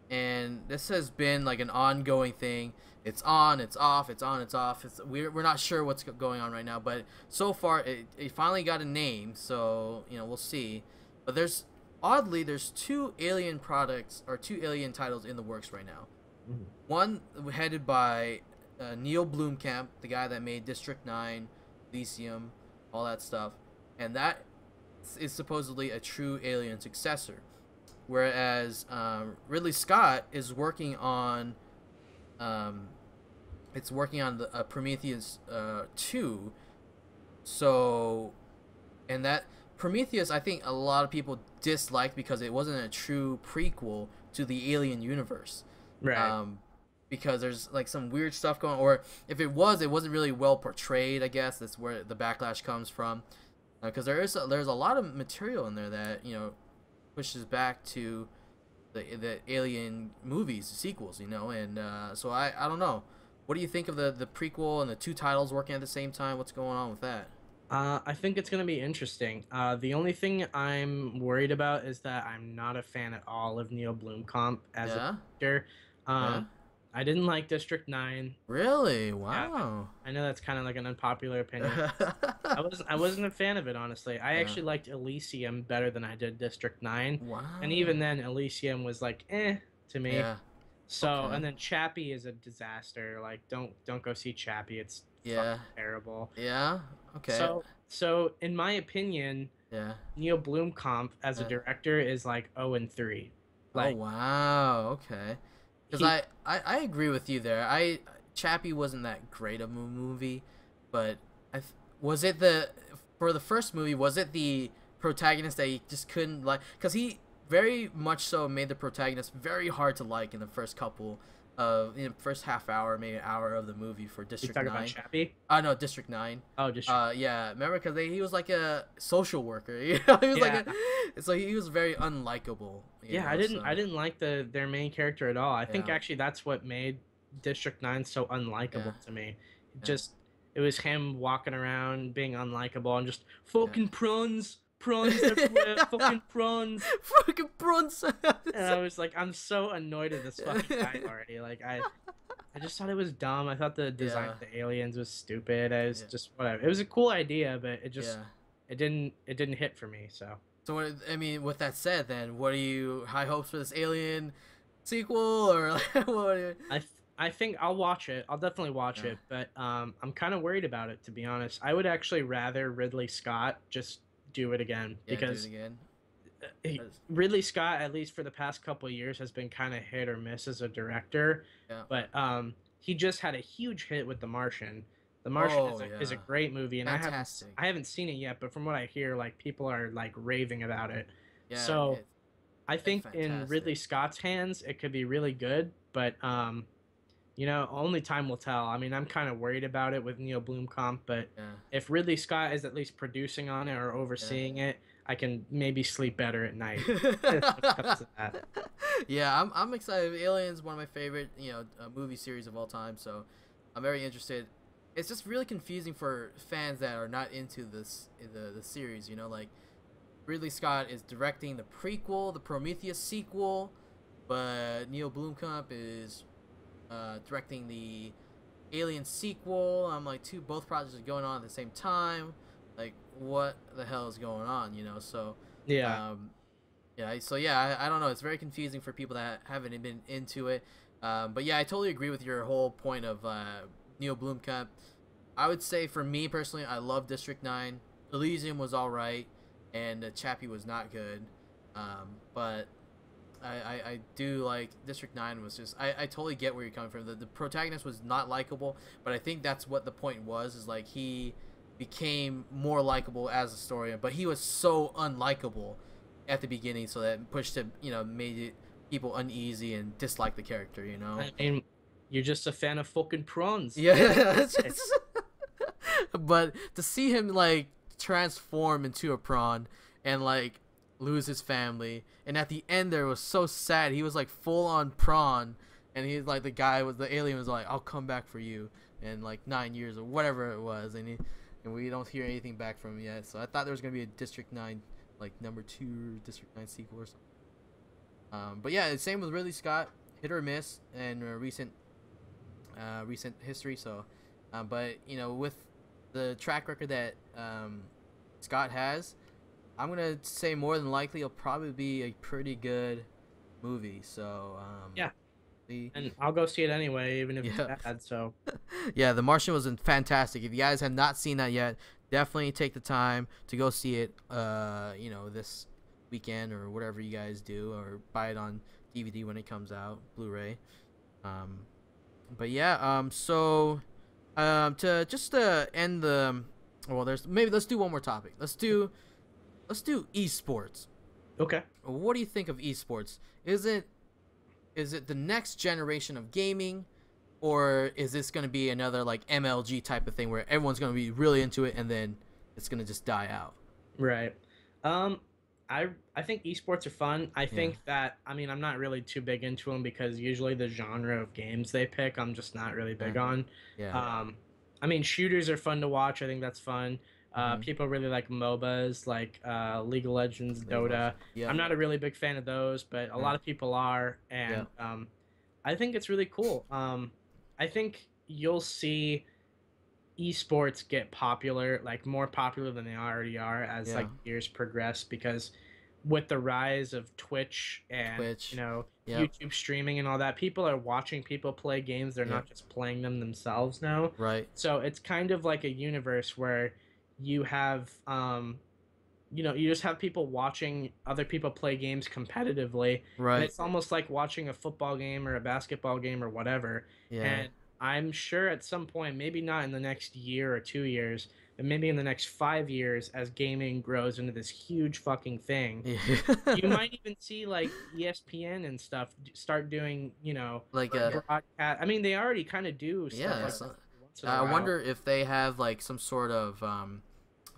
And this has been like an ongoing thing. It's on, it's off, it's on, it's off. We're not sure what's going on right now, but so far it finally got a name, so we'll see. But there's two Alien products or two Alien titles in the works right now. Mhm. One headed by Neil Blomkamp, the guy that made District 9, Elysium, all that stuff, and that is supposedly a true Alien successor. Whereas Ridley Scott is working on, it's working on the Prometheus 2. So, and that Prometheus, I think a lot of people disliked because it wasn't a true prequel to the Alien universe. Right. Because there's like some weird stuff going, or if it wasn't really well portrayed. I guess that's where the backlash comes from, because there's a lot of material in there that pushes back to the Alien movies, sequels, and so I don't know. What do you think of the prequel and the two titles working at the same time? What's going on with that? I think it's gonna be interesting. The only thing I'm worried about is that I'm not a fan at all of Neil Blomkamp as a Yeah, director. yeah, Um, I didn't like District 9. really? Yeah, Wow. I know that's kind of like an unpopular opinion. I wasn't a fan of it, honestly. I Yeah. actually liked Elysium better than I did District 9. And Wow. even then Elysium was like to me. Yeah. So, Okay. and then Chappie is a disaster. Like don't go see Chappie. It's fucking Yeah. terrible. Yeah. Okay. So in my opinion, Yeah. Neil Blomkamp as a Yeah. director is like 0 and 3. Oh Like wow. Okay. Because he I agree with you there. Chappie wasn't that great of a movie, but was it for the first movie, was it the protagonist that he just couldn't like? Because he very much so made the protagonist very hard to like in the first couple of first half hour, maybe an hour of the movie for he's District talking about 9. Chappie. No, District 9. Oh, just Yeah, remember because he was like a social worker. He was yeah. so he was very unlikable. Yeah, So I didn't like their main character at all. I think yeah, actually that's what made District 9 so unlikable yeah, to me. It yeah, just it was him walking around being unlikable and just yeah. fucking prawns everywhere, fucking prawns. Fucking Bronson. And I was like, I'm so annoyed at this fucking guy already. Like I just thought it was dumb. I thought the design Yeah, of the aliens was stupid. I was yeah, just whatever. It was a cool idea, but yeah. it didn't hit for me. So So I mean, with that said, then what are you high hopes for this Alien sequel or like, what? I think I'll watch it. I'll definitely watch Yeah, it, but I'm kind of worried about it, to be honest. I would actually rather Ridley Scott just do it again yeah, do it because again. 'Cause- Ridley Scott, at least for the past couple of years, has been kind of hit or miss as a director. Yeah. But he just had a huge hit with The Martian. The Martian Oh is a yeah, great movie, and fantastic. I haven't seen it yet, but from what I hear, like people are like raving about it. Yeah, So I it's think in fantastic. Ridley Scott's hands, it could be really good, but only time will tell. I mean, I'm kind of worried about it with Neil Blomkamp, but Yeah, if Ridley Scott is at least producing on it or yeah. overseeing it, I can maybe sleep better at night. When it comes to that. Yeah, I'm excited. Aliens, one of my favorite, movie series of all time. So, I'm very interested. It's just really confusing for fans that are not into the series. Like Ridley Scott is directing the prequel, the Prometheus sequel, but Neil Blomkamp is directing the Alien sequel. I'm like, both projects are going on at the same time. Like, what the hell is going on? So, Yeah. um, yeah. So yeah, I don't know. It's very confusing for people that haven't been into it. But yeah, I totally agree with your whole point of Neil Blomkamp. I would say for me personally, I love District 9. Elysium was all right, and Chappie was not good. But I do like District 9 was just I totally get where you're coming from. The protagonist was not likable, but I think that's what the point was, is like he became more likable as a story, but he was so unlikable at the beginning, so that pushed him, made it people uneasy and dislike the character. I mean, you're just a fan of fucking prawns. Yeah. But to see him like transform into a prawn and like lose his family, and at the end there was so sad. He was like full on prawn, and he's like the alien was like, I'll come back for you in like 9 years or whatever it was, and we don't hear anything back from him yet. So I thought there was gonna be a District 9, like number 2 District 9 sequel or something. But yeah, the same with Ridley Scott, hit or miss in recent history. So, but with the track record that Scott has, I'm gonna say more than likely it'll probably be a pretty good movie. So, Yeah. the And I'll go see it anyway, even if yeah, it's bad. So yeah, The Martian was fantastic. If you guys have not seen that yet, definitely take the time to go see it. This weekend or whatever you guys do, or buy it on DVD when it comes out, Blu-ray. Um, but yeah, to end the, well, let's do one more topic. Let's do esports. okay. What do you think of esports? Is it the next generation of gaming, or is this going to be another like MLG type of thing where everyone's going to be really into it and then it's going to just die out? Right. Um, I think esports are fun. I Yeah, think that I'm not really too big into them because usually the genre of games they pick, I'm just not really yeah, big on. yeah. Um, I mean, shooters are fun to watch. I think that's fun. Mm-hmm. People really like MOBAs, like League of Legends, League of Dota. Legends. Yeah, I'm not a really big fan of those, but a yeah, lot of people are, yeah, and I think it's really cool. I think you'll see esports get popular, like more popular than they already are as yeah. like years progress because with the rise of Twitch and Twitch. Yep, YouTube streaming and all that, people are watching people play games. They're yep. not just playing them themselves now. Right, So it's kind of like a universe where you have you just have people watching other people play games competitively, and right. it's almost like watching a football game or a basketball game or whatever. Yeah. And I'm sure at some point, maybe not in the next year or 2 years, but maybe in the next 5 years, as gaming grows into this huge fucking thing, Yeah. you might even see like ESPN and stuff start doing, Like broadcast. I mean, they already kind of do stuff yeah. like So, that once in a I while. wonder if they have like some sort of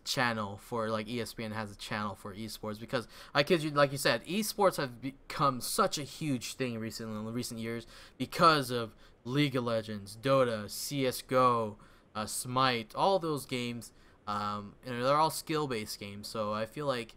channel for, like, ESPN has a channel for esports, because I kid you, like you said, esports have become such a huge thing recently in the recent years because of League of Legends, Dota, CS:GO, Smite, all those games, and they're all skill based games. So I feel like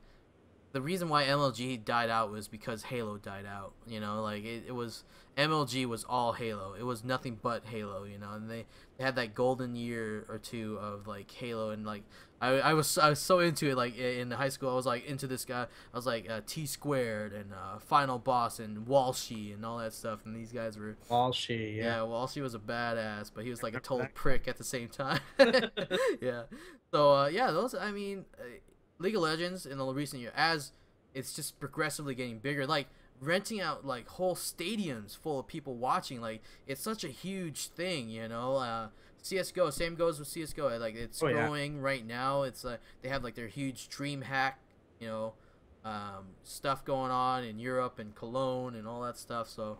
the reason why MLG died out was because Halo died out. You know, like it was MLG was all Halo. It was nothing but Halo. You know, and they had that golden year or two of like Halo, and like I was so into it. Like in high school, I was like into this guy. I was like T Squared and Final Boss and Walshy and all that stuff. And these guys were Walshy, yeah. yeah. Walshy was a badass, but he was like a total prick at the same time. Yeah. So yeah, those. I mean. League of Legends in the recent year, as it's just progressively getting bigger, like renting out like whole stadiums full of people watching, like it's such a huge thing, you know. CS:GO, same goes with CS:GO. Like it's growing right now. It's they have like their huge DreamHack, you know, stuff going on in Europe and Cologne and all that stuff. So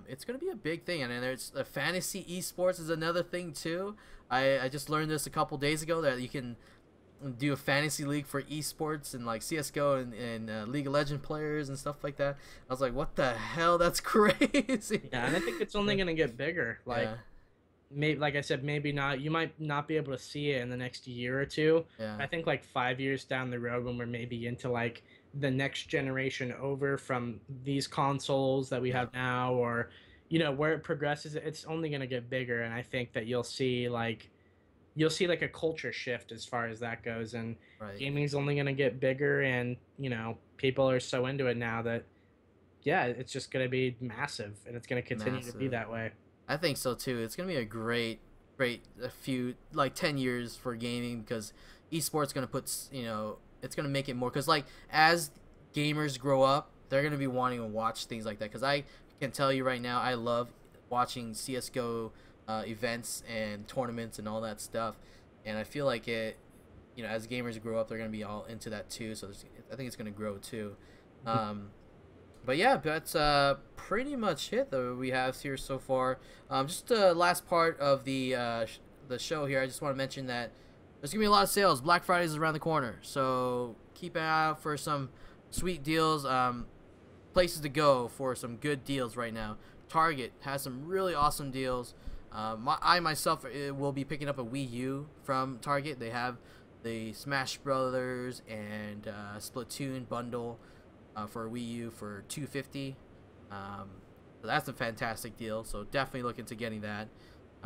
it's gonna be a big thing, and then there's fantasy esports is another thing too. I just learned this a couple days ago that you can do a fantasy league for esports and like CS:GO and League of Legends players and stuff like that. I was like, what the hell? That's crazy. Yeah, and I think it's only gonna get bigger. Like, yeah. maybe, like I said, maybe not. You might not be able to see it in the next year or two. Yeah. I think like 5 years down the road, when we're maybe into like the next generation over from these consoles that we have now, or you know, where it progresses, it's only gonna get bigger. And I think that you'll see like a culture shift as far as that goes, and gaming's only going to get bigger, and you know, people are so into it now that yeah, it's just going to be massive, and it's going to continue to be that way. I think so too. It's going to be a great a few like 10 years for gaming, because esports going to put, you know, it's going to make it more, cuz like as gamers grow up, they're going to be wanting to watch things like that, cuz I can tell you right now, I love watching CS:GO events and tournaments and all that stuff, and I feel like it, you know, as gamers grow up, they're gonna be all into that too. So I think it's gonna grow too. But yeah, that's pretty much it that we have here so far. Just the last part of the show here. I just want to mention that there's gonna be a lot of sales. Black Friday is around the corner, so keep an eye out for some sweet deals. Places to go for some good deals right now. Target has some really awesome deals. I myself will be picking up a Wii U from Target. They have the Smash Brothers and Splatoon bundle for Wii U for $250. So that's a fantastic deal. So definitely look into getting that.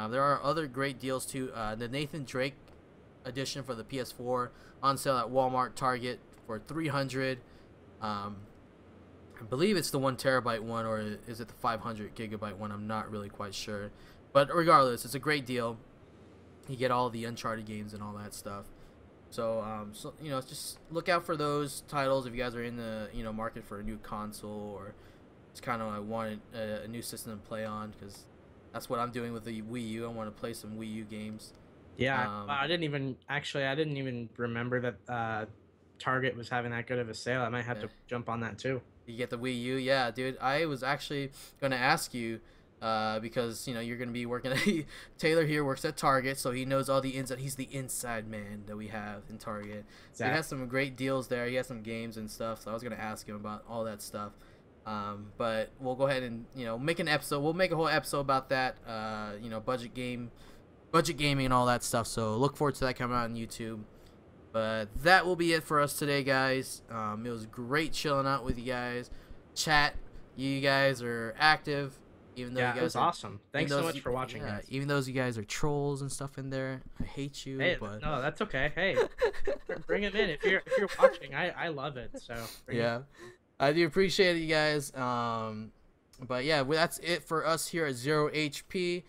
There are other great deals too. The Nathan Drake edition for the PS4 on sale at Walmart, Target for $300. I believe it's the 1 terabyte one, or is it the 500 gigabyte one? I'm not really quite sure. But regardless, it's a great deal. You get all the Uncharted games and all that stuff. So, so you know, just look out for those titles if you guys are in the, you know, market for a new console, or it's kind of I wanted a new system to play on, because that's what I'm doing with the Wii U. I want to play some Wii U games. Yeah, I didn't even remember that Target was having that good of a sale. I might have to jump on that too. You get the Wii U, yeah, dude. I was actually gonna ask you. Because you know you're gonna be working. Taylor here works at Target, so he knows all the inside. He's the inside man that we have in Target. So he has some great deals there. He has some games and stuff. So I was gonna ask him about all that stuff. But we'll go ahead and, you know, make an episode. We'll make a whole episode about that. You know, budget gaming and all that stuff. So look forward to that coming out on YouTube. But that will be it for us today, guys. It was great chilling out with you guys. Chat. You guys are active. Even though you guys it was awesome. Thanks so much for watching, guys. Even though you guys are trolls and stuff in there, I hate you. Hey, but no, that's okay. Hey, bring them in if you're watching. I love it. So yeah, I do appreciate it, you guys. But yeah, that's it for us here at Zero HP.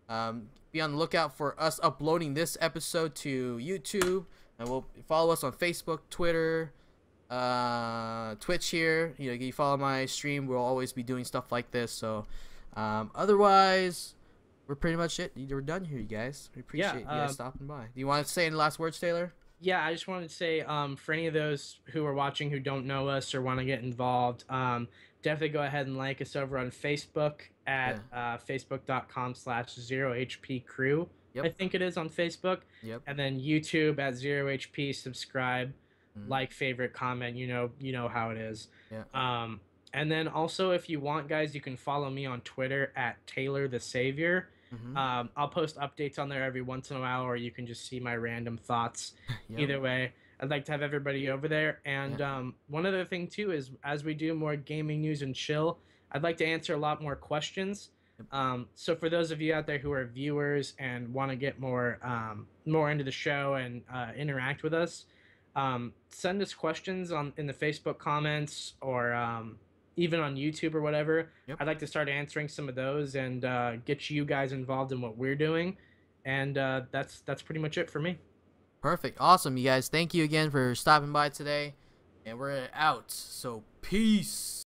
Be on the lookout for us uploading this episode to YouTube, and we'll follow us on Facebook, Twitter, Twitch here. You know, you follow my stream. We'll always be doing stuff like this. So. Otherwise, we're pretty much it. We're done here, you guys. We appreciate you guys stopping by. Do you want to say any last words, Taylor? Yeah, I just wanted to say, for any of those who are watching who don't know us or want to get involved, definitely go ahead and like us over on Facebook at facebook.com/0hpcrew. Yep. I think it is on Facebook. Yep. And then YouTube at 0HP. Subscribe, like, favorite, comment. You know how it is. Yeah. And then also, if you want, guys, you can follow me on Twitter at Taylor the Savior. I'll post updates on there every once in a while, or you can just see my random thoughts. Either way. I'd like to have everybody over there. And Yeah. one other thing too is as we do more gaming news and chill, I'd like to answer a lot more questions. Yep. So for those of you out there who are viewers and want to get more into the show and interact with us, send us questions on in the Facebook comments or even on YouTube or whatever. Yep. I'd like to start answering some of those and get you guys involved in what we're doing. And that's pretty much it for me. Perfect. Awesome, you guys. Thank you again for stopping by today. And we're out. So, peace.